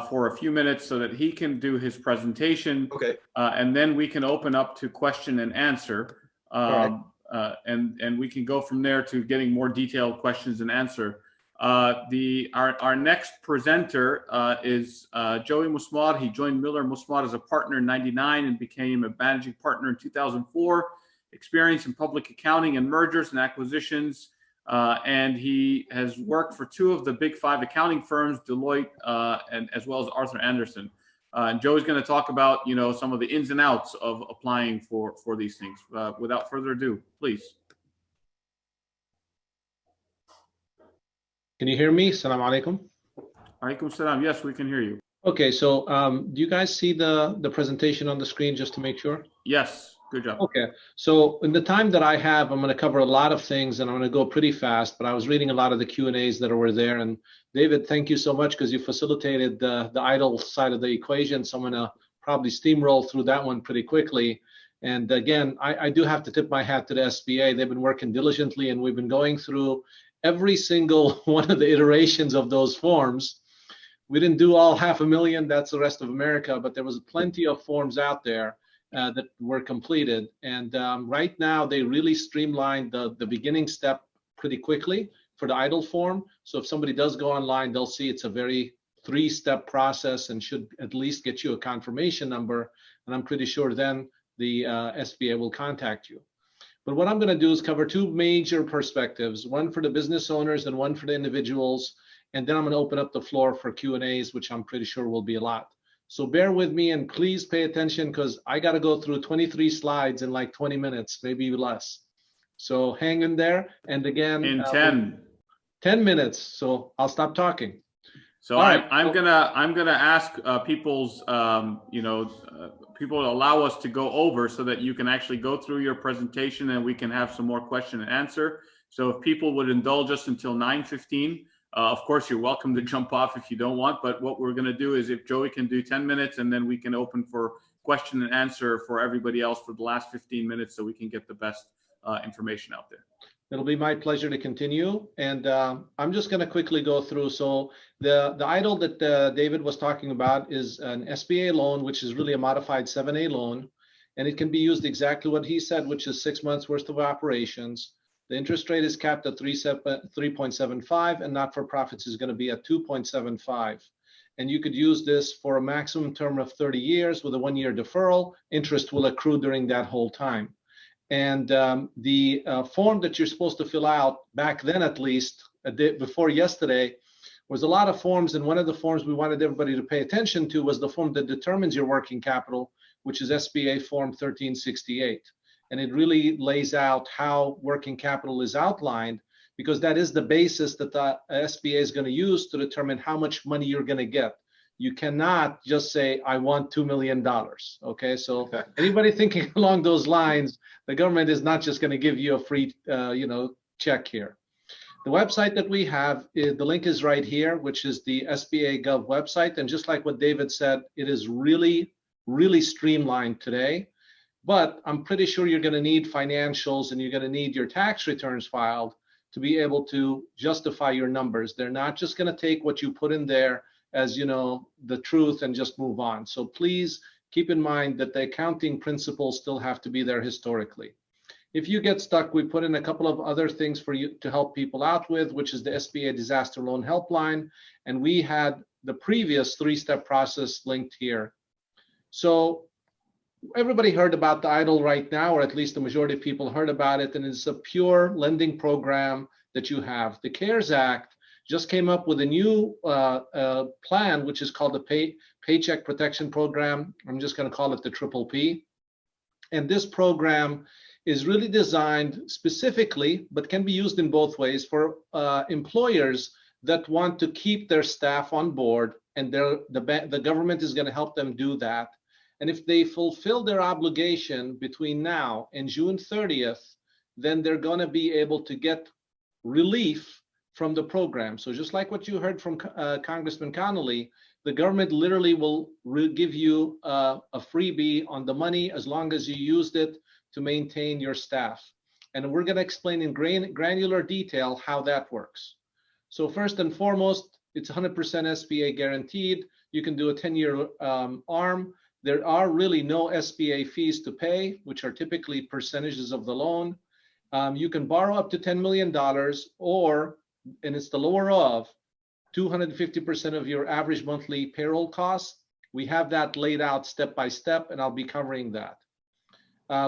for a few minutes so that he can do his presentation. Okay. And then we can open up to question and answer. And we can go from there to getting more detailed questions and answer. Our next presenter is Joey Musmar. He joined Miller Musmar as a partner in '99 and became a managing partner in 2004. Experience in public accounting and mergers and acquisitions, and he has worked for 2 of the big 5 accounting firms, Deloitte and as well as Arthur Andersen. And Joey's going to talk about some of the ins and outs of applying for these things. Without further ado, please. Can you hear me? Assalamu alaikum. Alaikum salam. Yes, we can hear you. Okay, so do you guys see the presentation on the screen, just to make sure? Yes, good job. Okay, so in the time that I have, I'm going to cover a lot of things, and I'm going to go pretty fast, but I was reading a lot of the Q&As that were there. And David, thank you so much, because you facilitated the idle side of the equation. So I'm going to probably steamroll through that one pretty quickly. And again, I do have to tip my hat to the SBA. They've been working diligently, and we've been going through every single one of the iterations of those forms. We didn't do all 500,000, that's the rest of America, but there was plenty of forms out there. that were completed. And right now, they really streamlined the beginning step pretty quickly for the idle form. So if somebody does go online, they'll see it's a very 3-step process and should at least get you a confirmation number. And I'm pretty sure then the SBA will contact you. But what I'm going to do is cover 2 major perspectives, one for the business owners and one for the individuals. And then I'm going to open up the floor for Q&As, which I'm pretty sure will be a lot. So bear with me and please pay attention because I got to go through 23 slides in like 20 minutes, maybe less. So hang in there. And again, in 10 minutes. So I'll stop talking. So I'm gonna ask people's people to allow us to go over so that you can actually go through your presentation and we can have some more question and answer. So if people would indulge us until 9:15, of course you're welcome to jump off if you don't want. But what we're gonna do is if Joey can do 10 minutes and then we can open for question and answer for everybody else for the last 15 minutes so we can get the best information out there. It'll be my pleasure to continue. And I'm just going to quickly go through. So the idle that David was talking about is an SBA loan, which is really a modified 7A loan. And it can be used exactly what he said, which is 6 months worth of operations. The interest rate is capped at 3.75 and not-for-profits is going to be at 2.75. And you could use this for a maximum term of 30 years with a 1-year deferral. Interest will accrue during that whole time. And the form that you're supposed to fill out back then, at least a day before yesterday, was a lot of forms. And one of the forms we wanted everybody to pay attention to was the form that determines your working capital, which is SBA Form 1368. And it really lays out how working capital is outlined, because that is the basis that the SBA is going to use to determine how much money you're going to get. You cannot just say, I want $2 million. Okay, so anybody thinking along those lines, the government is not just going to give you a free, check here. The website that we have, the link is right here, which is the SBA Gov website. And just like what David said, it is really, really streamlined today. But I'm pretty sure you're going to need financials and you're going to need your tax returns filed to be able to justify your numbers. They're not just going to take what you put in there as the truth and just move on. So please keep in mind that the accounting principles still have to be there historically. If you get stuck, we put in a couple of other things for you to help people out with, which is the SBA Disaster Loan Helpline. And we had the previous 3-step process linked here. So everybody heard about the EIDL right now, or at least the majority of people heard about it. And it's a pure lending program that you have. The CARES Act just came up with a new plan, which is called the Paycheck Protection Program. I'm just going to call it the PPP. And this program is really designed specifically, but can be used in both ways, for employers that want to keep their staff on board, and the government is going to help them do that. And if they fulfill their obligation between now and June 30th, then they're going to be able to get relief from the program. So just like what you heard from Congressman Connolly, the government literally will give you a freebie on the money as long as you used it to maintain your staff. And we're going to explain in granular detail how that works. So first and foremost, it's 100% SBA guaranteed. You can do a 10-year ARM. There are really no SBA fees to pay, which are typically percentages of the loan. You can borrow up to $10 million, or, and it's the lower of, 250% of your average monthly payroll costs. We have that laid out step by step, and I'll be covering that.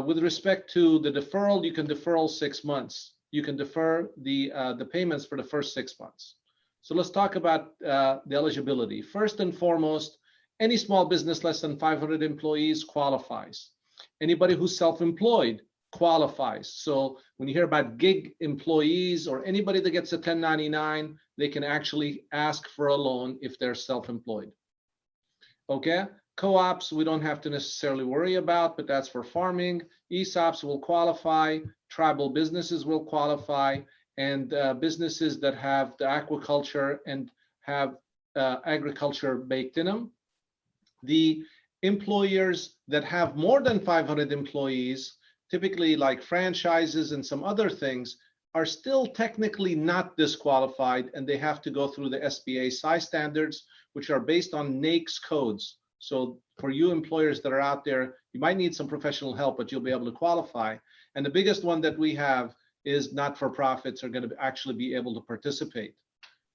With respect to the deferral, you can defer 6 months. You can defer the payments for the first 6 months. So let's talk about the eligibility. First and foremost, any small business less than 500 employees qualifies. Anybody who's self-employed qualifies. So when you hear about gig employees or anybody that gets a 1099, they can actually ask for a loan if they're self-employed. Okay, co-ops we don't have to necessarily worry about, but that's for farming. ESOPs will qualify, tribal businesses will qualify, and businesses that have the aquaculture and have agriculture baked in them. The employers that have more than 500 employees, typically like franchises and some other things, are still technically not disqualified, and they have to go through the SBA size standards, which are based on NAICS codes. So for you employers that are out there, you might need some professional help, but you'll be able to qualify. And the biggest one that we have is not-for-profits are going to actually be able to participate.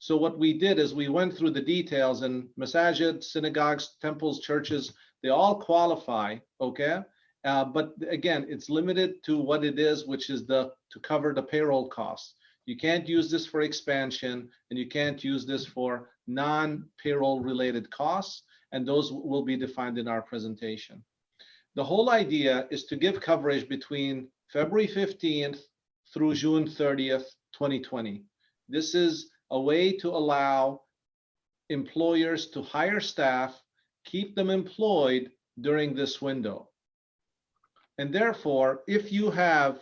So what we did is we went through the details, and masajid, synagogues, temples, churches, they all qualify, okay? But again, it's limited to what it is, which is to cover the payroll costs. You can't use this for expansion, and you can't use this for non-payroll related costs, and those will be defined in our presentation. The whole idea is to give coverage between February 15th through June 30th, 2020. This is a way to allow employers to hire staff, keep them employed during this window. And therefore, if you have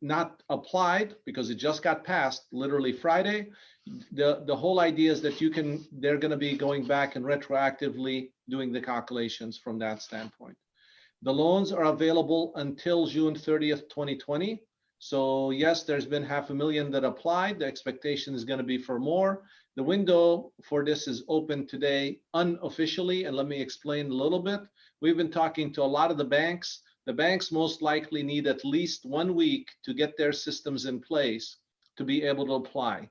not applied because it just got passed literally Friday, the whole idea is that they're going to be going back and retroactively doing the calculations from that standpoint. The loans are available until June 30th, 2020. So yes, there's been 500,000 that applied. The expectation is going to be for more. The window for this is open today unofficially, and let me explain a little bit. We've been talking to a lot of the banks. The banks most likely need at least 1 week to get their systems in place to be able to apply.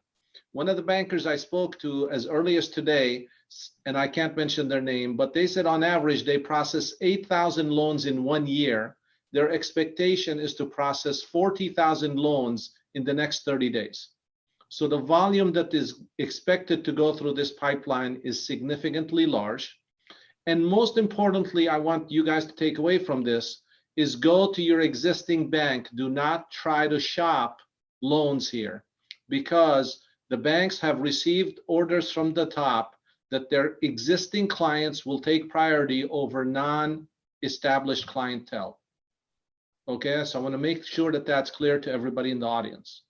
One of the bankers I spoke to as early as today, and I can't mention their name, but they said on average they process 8,000 loans in 1 year. Their expectation is to process 40,000 loans in the next 30 days. So the volume that is expected to go through this pipeline is significantly large. And most importantly, I want you guys to take away from this is go to your existing bank. Do not try to shop loans here, because the banks have received orders from the top that their existing clients will take priority over non-established clientele. Okay, so I want to make sure that that's clear to everybody in the audience.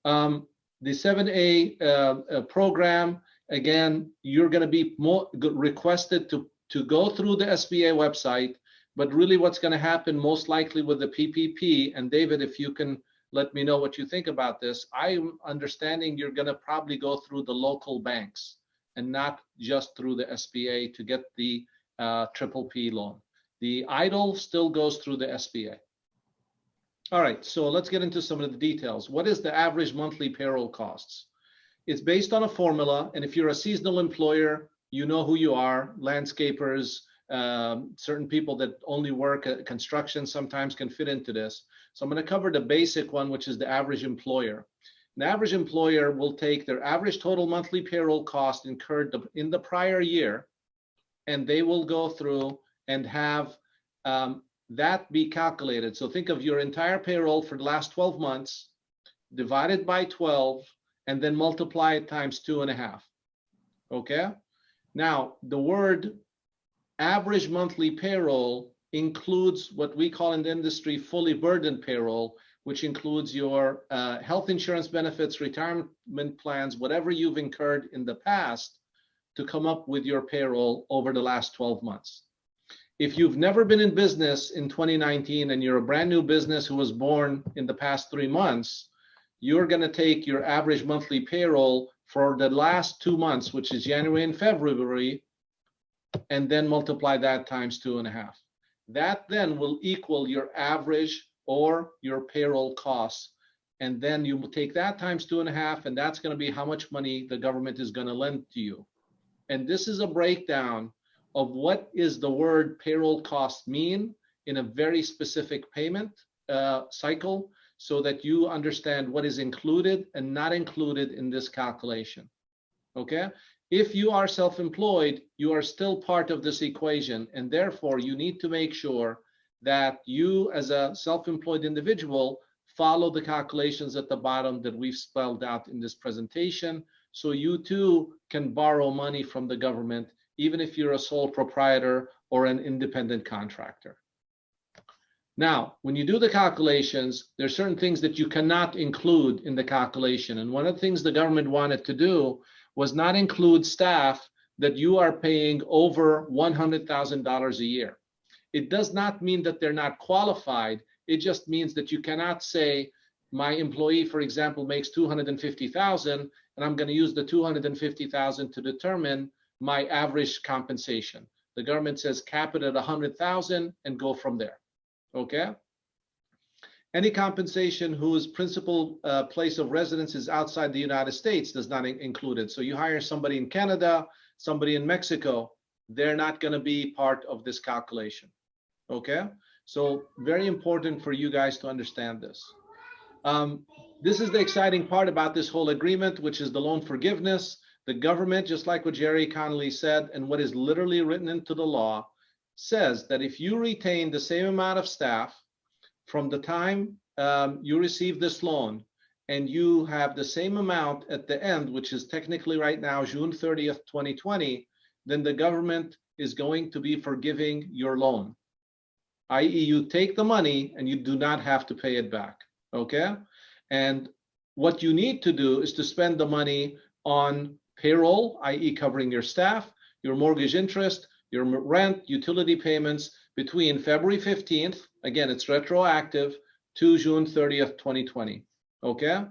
The 7A program, again, you're going to be more requested to go through the SBA website, but really what's going to happen most likely with the PPP, and David, if you can let me know what you think about this, I'm understanding you're going to probably go through the local banks and not just through the SBA to get the PPP loan. The EIDL still goes through the SBA. All right, so let's get into some of the details. What is the average monthly payroll costs? It's based on a formula, and if you're a seasonal employer, you know who you are. Landscapers, certain people that only work at construction sometimes can fit into this. So I'm going to cover the basic one, which is the average employer. An average employer will take their average total monthly payroll cost incurred in the prior year, and they will go through and have that be calculated. So think of your entire payroll for the last 12 months, divided by 12, and then multiply it times 2.5. Okay? Now, the word average monthly payroll includes what we call in the industry fully burdened payroll, which includes your health insurance benefits, retirement plans, whatever you've incurred in the past to come up with your payroll over the last 12 months. If you've never been in business in 2019 and you're a brand new business who was born in the past 3 months, you're going to take your average monthly payroll for the last 2 months, which is January and February, and then multiply that times 2.5. That then will equal your average or your payroll costs. And then you will take that times 2.5, and that's going to be how much money the government is going to lend to you. And this is a breakdown of what is the word payroll cost mean in a very specific payment cycle, so that you understand what is included and not included in this calculation. Okay? If you are self-employed, you are still part of this equation, and therefore you need to make sure that you as a self-employed individual follow the calculations at the bottom that we've spelled out in this presentation, so you too can borrow money from the government, even if you're a sole proprietor or an independent contractor. Now, when you do the calculations, there's certain things that you cannot include in the calculation. And one of the things the government wanted to do was not include staff that you are paying over $100,000 a year. It does not mean that they're not qualified. It just means that you cannot say, my employee, for example, makes $250,000, and I'm going to use the $250,000 to determine my average compensation. The government says cap it at 100,000 and go from there. Okay. Any compensation whose principal place of residence is outside the United States does not include it. So you hire somebody in Canada, somebody in Mexico, they're not going to be part of this calculation. Okay. So very important for you guys to understand this. This is the exciting part about this whole agreement, which is the loan forgiveness. The government, just like what Jerry Connolly said, and what is literally written into the law, says that if you retain the same amount of staff from the time you receive this loan, and you have the same amount at the end, which is technically right now, June 30th, 2020, then the government is going to be forgiving your loan, i.e. you take the money and you do not have to pay it back, okay? And what you need to do is to spend the money on payroll, i.e. covering your staff, your mortgage interest, your rent, utility payments between February 15th, again, it's retroactive, to June 30th, 2020, okay?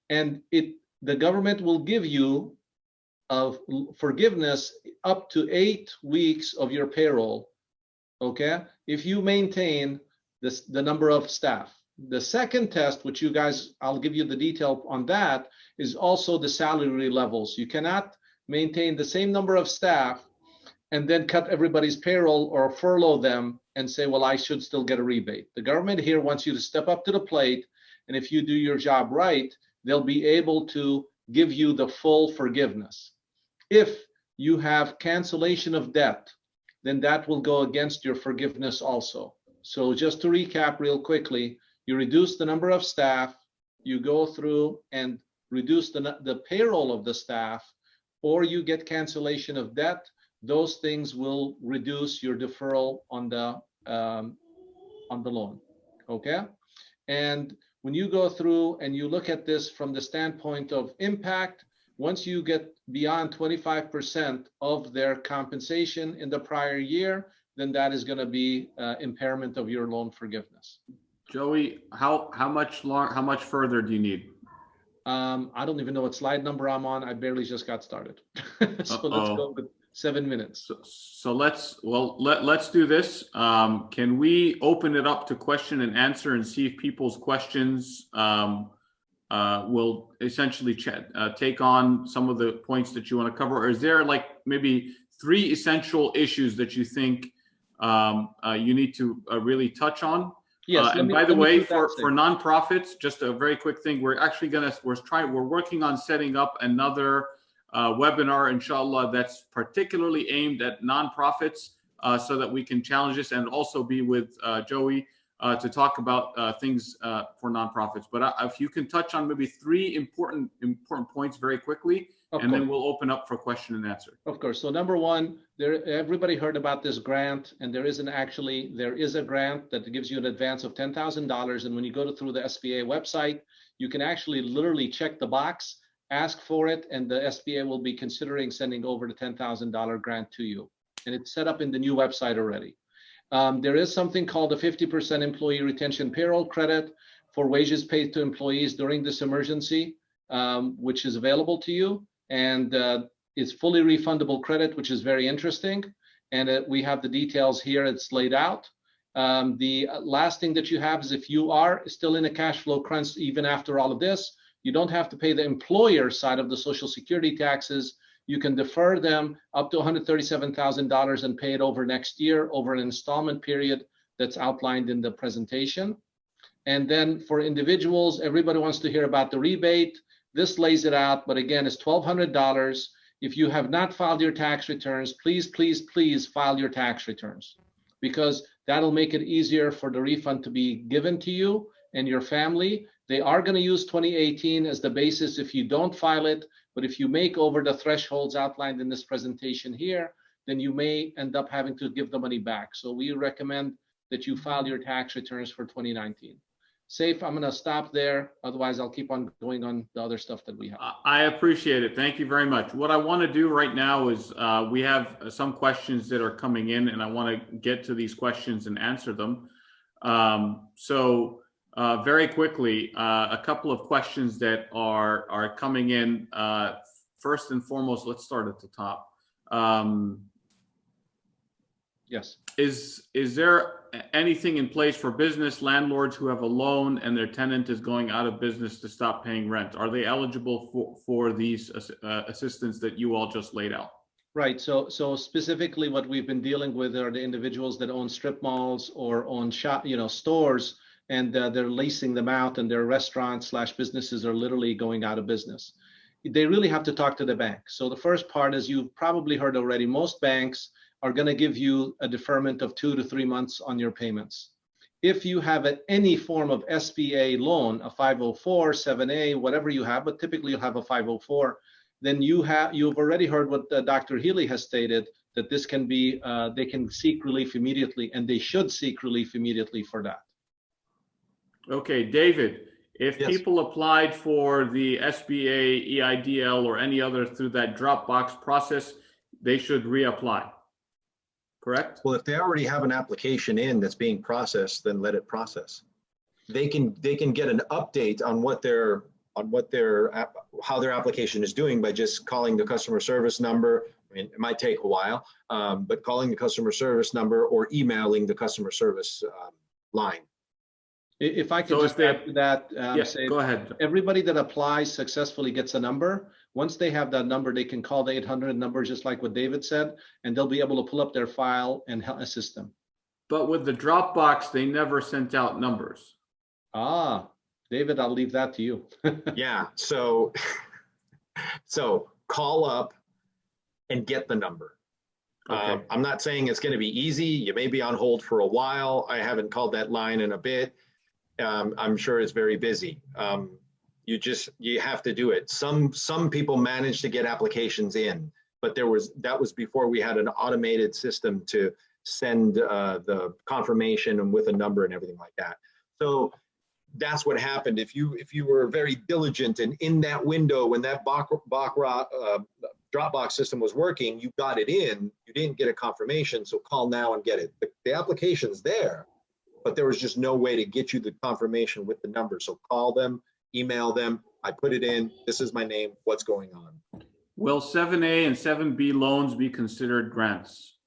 And the government will give you forgiveness up to 8 weeks of your payroll, okay, if you maintain the number of staff. The second test, which you guys, I'll give you the detail on that, is also the salary levels. You cannot maintain the same number of staff and then cut everybody's payroll or furlough them and say, well, I should still get a rebate. The government here wants you to step up to the plate, and if you do your job right, they'll be able to give you the full forgiveness. If you have cancellation of debt, then that will go against your forgiveness also. So just to recap real quickly, you reduce the number of staff, you go through and reduce the payroll of the staff, or you get cancellation of debt, those things will reduce your deferral on the loan, okay? And when you go through and you look at this from the standpoint of impact, once you get beyond 25% of their compensation in the prior year, then that is going to be impairment of your loan forgiveness. Joey, how much further do you need? I don't even know what slide number I'm on. I barely just got started. So let's go with 7 minutes. So let's do this. Can we open it up to question and answer and see if people's questions will essentially take on some of the points that you want to cover? Or is there like maybe 3 essential issues that you think you need to really touch on? Yes. And by the way, for nonprofits, just a very quick thing, we're actually we're working on setting up another webinar, inshallah, that's particularly aimed at nonprofits, so that we can challenge this and also be with Joey to talk about things for nonprofits. But if you can touch on maybe 3 important points very quickly, and then we'll open up for question and answer. Of course. So number 1, everybody heard about this grant, and there is a grant that gives you an advance of $10,000. And when you go through the SBA website, you can actually literally check the box, ask for it, and the SBA will be considering sending over the $10,000 grant to you. And it's set up in the new website already. There is something called a 50% employee retention payroll credit for wages paid to employees during this emergency, which is available to you. And it's fully refundable credit, which is very interesting. And we have the details here. It's laid out. The last thing that you have is if you are still in a cash flow crunch, even after all of this, you don't have to pay the employer side of the Social Security taxes. You can defer them up to $137,000 and pay it over next year over an installment period that's outlined in the presentation. And then for individuals, everybody wants to hear about the rebate. This lays it out, but again, it's $1,200. If you have not filed your tax returns, please, please, please file your tax returns, because that'll make it easier for the refund to be given to you and your family. They are going to use 2018 as the basis if you don't file it, but if you make over the thresholds outlined in this presentation here, then you may end up having to give the money back. So we recommend that you file your tax returns for 2019. Saif, I'm going to stop there. Otherwise, I'll keep on going on the other stuff that we have. I appreciate it. Thank you very much. What I want to do right now is we have some questions that are coming in, and I want to get to these questions and answer them. Very quickly, a couple of questions that are coming in. First and foremost, let's start at the top. Yes. Is there anything in place for business landlords who have a loan and their tenant is going out of business to stop paying rent? Are they eligible for these assistance that you all just laid out? Right. So specifically, what we've been dealing with are the individuals that own strip malls or own stores, and they're leasing them out, and their restaurants/businesses are literally going out of business. They really have to talk to the bank. So the first part, as you've probably heard already, most banks are going to give you a deferment of 2 to 3 months on your payments. If you have any form of SBA loan, a 504, 7A, whatever you have, but typically you'll have a 504, then you've already heard what Dr. Healy has stated, that this can be, they can seek relief immediately, and they should seek relief immediately for that. Okay, David, if Yes. people applied for the SBA, EIDL, or any other through that Dropbox process, they should reapply, correct? Well, if they already have an application in that's being processed, then let it process. They can get an update on how their application is doing by just calling the customer service number. I mean, it might take a while, but calling the customer service number or emailing the customer service line. If I could So just if they- add to that, Yes, say go ahead. everybody that applies successfully gets a number. Once they have that number, they can call the 800 number, just like what David said, and they'll be able to pull up their file and assist them. But with the Dropbox, they never sent out numbers. Ah, David, I'll leave that to you. Yeah, so call up and get the number. Okay. I'm not saying it's going to be easy. You may be on hold for a while. I haven't called that line in a bit. I'm sure it's very busy. You have to do it. Some people manage to get applications in, but that was before we had an automated system to send the confirmation and with a number and everything like that. So that's what happened. If you were very diligent and in that window when that Dropbox system was working, you got it in, you didn't get a confirmation, so call now and get it. The application's there, but there was just no way to get you the confirmation with the number. So call them, email them, I put it in, this is my name, what's going on? Will 7A and 7B loans be considered grants?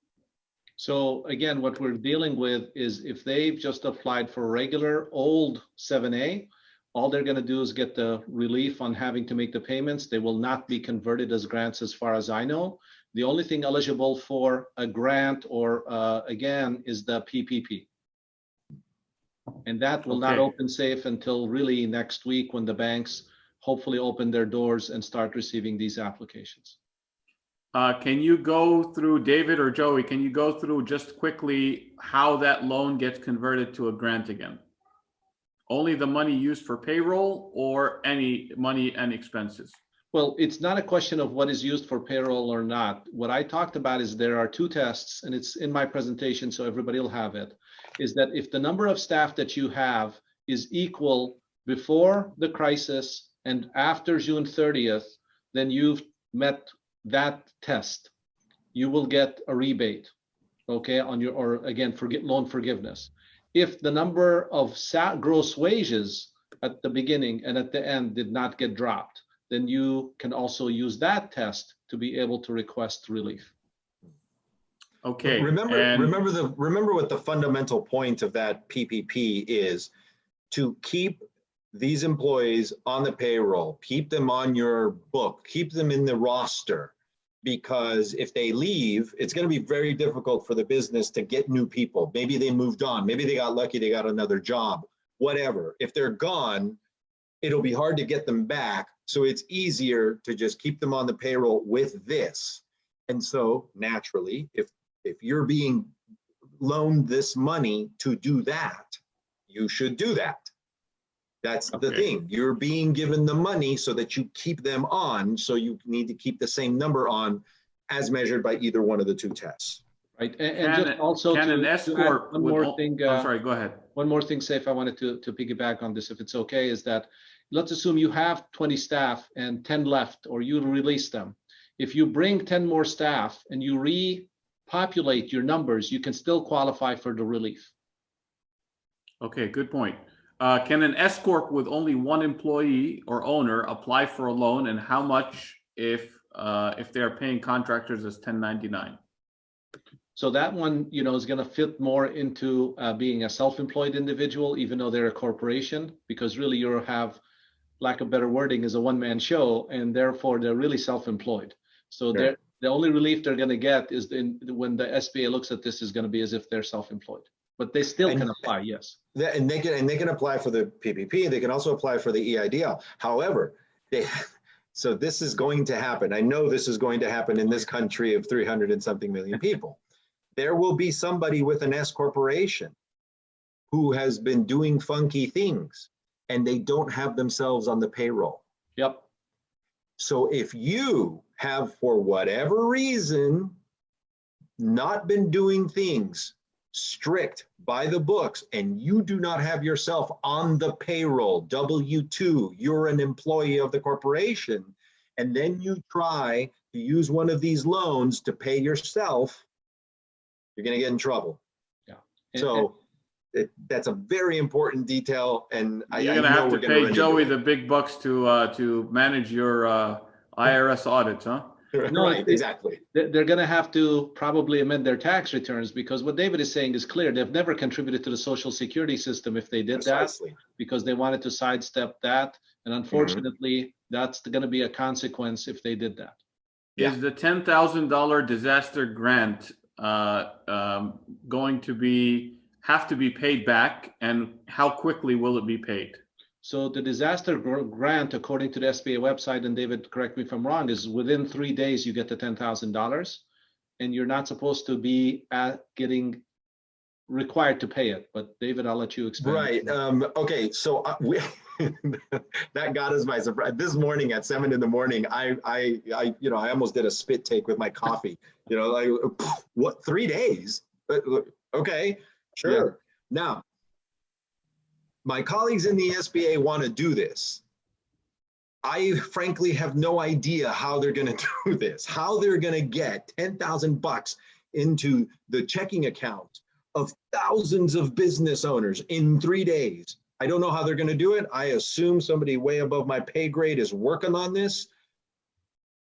So again, what we're dealing with is if they've just applied for regular old 7A, all they're going to do is get the relief on having to make the payments. They will not be converted as grants as far as I know. The only thing eligible for a grant or again is the PPP. And that will not Okay. open safe until really next week when the banks hopefully open their doors and start receiving these applications. Can you go through, David or Joey, can you go through just quickly how that loan gets converted to a grant again? Only the money used for payroll or any money and expenses? Well, it's not a question of what is used for payroll or not. What I talked about is there are two tests, and it's in my presentation, so everybody will have it, is that if the number of staff that you have is equal before the crisis and after June 30th, then you've met that test. You will get a rebate, okay, on your, or again, loan forgiveness. If the number of gross wages at the beginning and at the end did not get dropped, then you can also use that test to be able to request relief. Okay. Remember what the fundamental point of that PPP is: to keep these employees on the payroll, keep them on your book, keep them in the roster, because if they leave, it's going to be very difficult for the business to get new people. Maybe they moved on, maybe they got lucky, they got another job, whatever. If they're gone, it'll be hard to get them back. So it's easier to just keep them on the payroll with this. And so naturally, if you're being loaned this money to do that, you should do that. That's the thing. You're being given the money so that you keep them on. So you need to keep the same number on as measured by either one of the two tests. Right. And just also can an to S add corp one more thing. I'm sorry, go ahead. One more thing, Saif, I wanted to piggyback on this, if it's okay, is that let's assume you have 20 staff and 10 left, or you release them. If you bring 10 more staff and you repopulate your numbers, you can still qualify for the relief. Okay, good point. Can an S corp with only one employee or owner apply for a loan, and how much if they are paying contractors as 1099? So that one, is going to fit more into being a self-employed individual, even though they're a corporation, because really you have, lack of better wording, is a one-man show, and therefore they're really self-employed. So Sure. the only relief they're going to get is when the SBA looks at this, is going to be as if they're self-employed, but they still can apply. Yes. And they can apply for the PPP. They can also apply for the EIDL. However, so this is going to happen. I know this is going to happen in this country of 300 and something million people. There will be somebody with an S corporation who has been doing funky things, and they don't have themselves on the payroll. Yep. So if you have, for whatever reason, not been doing things strict by the books, and you do not have yourself on the payroll, W-2, you're an employee of the corporation, and then you try to use one of these loans to pay yourself, you're going to get in trouble. Yeah. So that's a very important detail, and you're going to have to pay Joey the big bucks to manage your IRS audits, huh? Right, exactly. They're going to have to probably amend their tax returns, because what David is saying is clear. They've never contributed to the Social Security system if they did Precisely. that, because they wanted to sidestep that. And unfortunately, that's going to be a consequence if they did that. Is the $10,000 disaster grant going to have to be paid back, and how quickly will it be paid? So the disaster grant, according to the SBA website, and David, correct me if I'm wrong, is within 3 days you get the $10,000, and you're not supposed to be getting required to pay it. But David, I'll let you explain. Right. Okay. So that got us by surprise. This morning at 7 in the morning, I almost did a spit take with my coffee. Like, what? 3 days? Okay, sure. Yeah. Now, my colleagues in the SBA want to do this. I frankly have no idea how they're going to do this, how they're going to get $10,000 into the checking account of thousands of business owners in 3 days. I don't know how they're going to do it. I assume somebody way above my pay grade is working on this.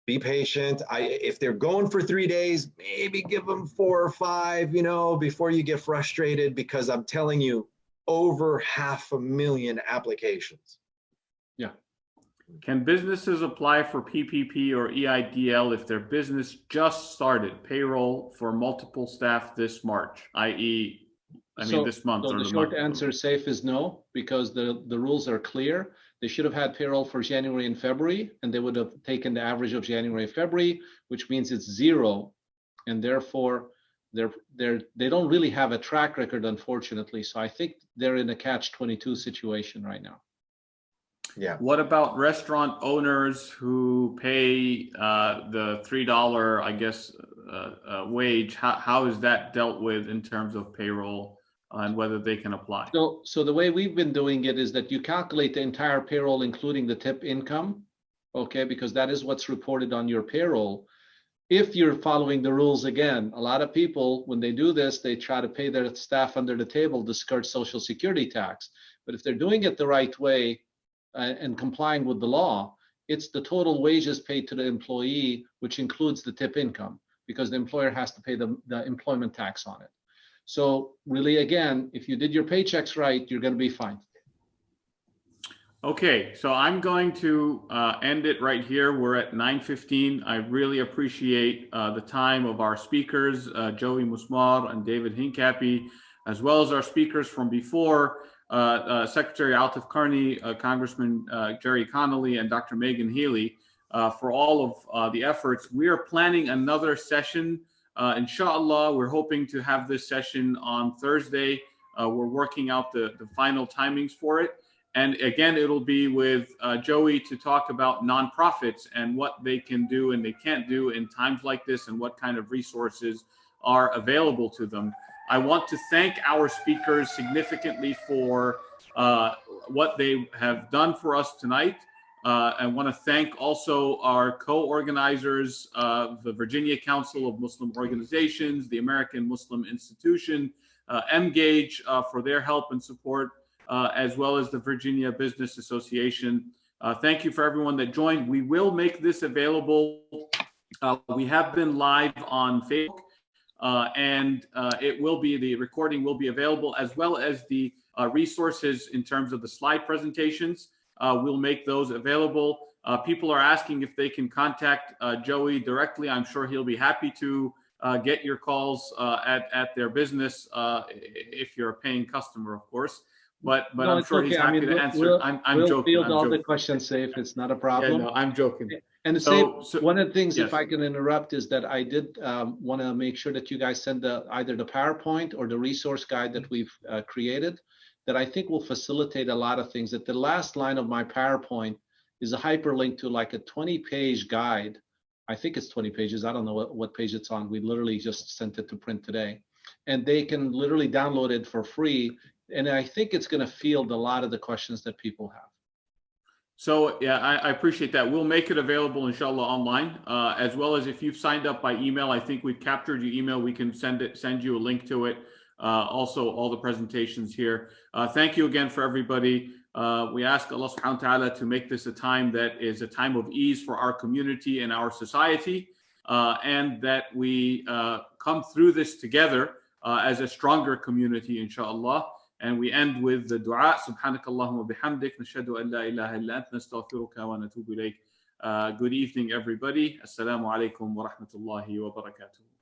Be patient. If they're going for 3 days, maybe give them 4 or 5, before you get frustrated, because I'm telling you, over 500,000 applications. Yeah. Can businesses apply for PPP or EIDL if their business just started payroll for multiple staff this March, i.e., this month? So the short answer, Safe, is no, because the rules are clear. They should have had payroll for January and February, and they would have taken the average of January and February, which means it's 0, and therefore they don't really have a track record, unfortunately. So I think they're in a catch-22 situation right now. Yeah. What about restaurant owners who pay the $3, I guess, wage? How is that dealt with in terms of payroll and whether they can apply? So the way we've been doing it is that you calculate the entire payroll, including the tip income, okay, because that is what's reported on your payroll. If you're following the rules, again, a lot of people, when they do this, they try to pay their staff under the table to skirt Social Security tax. But if they're doing it the right way and complying with the law, it's the total wages paid to the employee, which includes the tip income, because the employer has to pay the employment tax on it. So really, again, if you did your paychecks right, you're going to be fine. Okay, so I'm going to end it right here. We're at 9:15. I really appreciate the time of our speakers, Joey Musmar and David Hincapie, as well as our speakers from before, Secretary Atif Karni, Congressman Jerry Connolly, and Dr. Megan Healy, for all of the efforts. We are planning another session. Inshallah, we're hoping to have this session on Thursday. We're working out the final timings for it. And again, it'll be with Joey to talk about nonprofits and what they can do and they can't do in times like this, and what kind of resources are available to them. I want to thank our speakers significantly for what they have done for us tonight. I want to thank also our co-organizers, the Virginia Council of Muslim Organizations, the American Muslim Institution, EmgageVA, for their help and support, as well as the Virginia Business Association. Thank you for everyone that joined. We will make this available. We have been live on Facebook and the recording will be available, as well as the resources in terms of the slide presentations. We'll make those available. People are asking if they can contact Joey directly. I'm sure he'll be happy to get your calls at their business if you're a paying customer, of course. But No, I'm sure okay. he's happy to answer. I'm we'll joking. field I'm all joking. the questions, Saif. It's not a problem. Yeah, no, I'm joking. And So one of the things, yes. if I can interrupt, is that I did want to make sure that you guys send either the PowerPoint or the resource guide that we've created, that I think will facilitate a lot of things. That the last line of my PowerPoint is a hyperlink to like a 20-page guide. I think it's 20 pages. I don't know what page it's on. We literally just sent it to print today. And they can literally download it for free. And I think it's going to field a lot of the questions that people have. So yeah, I appreciate that. We'll make it available, inshallah, online, as well as if you've signed up by email. I think we've captured your email. We can send you a link to it. Also, all the presentations here. Thank you again for everybody. We ask Allah subhanahu wa ta'ala to make this a time that is a time of ease for our community and our society, and that we come through this together as a stronger community, inshallah. And we end with the dua. Subhanakallahumma bihamdik. Nashhadu an la ilaha illa ant. Nastaghfiruka wa natubu ilayk. Good evening, everybody. Assalamu alaikum wa rahmatullahi wa barakatuh.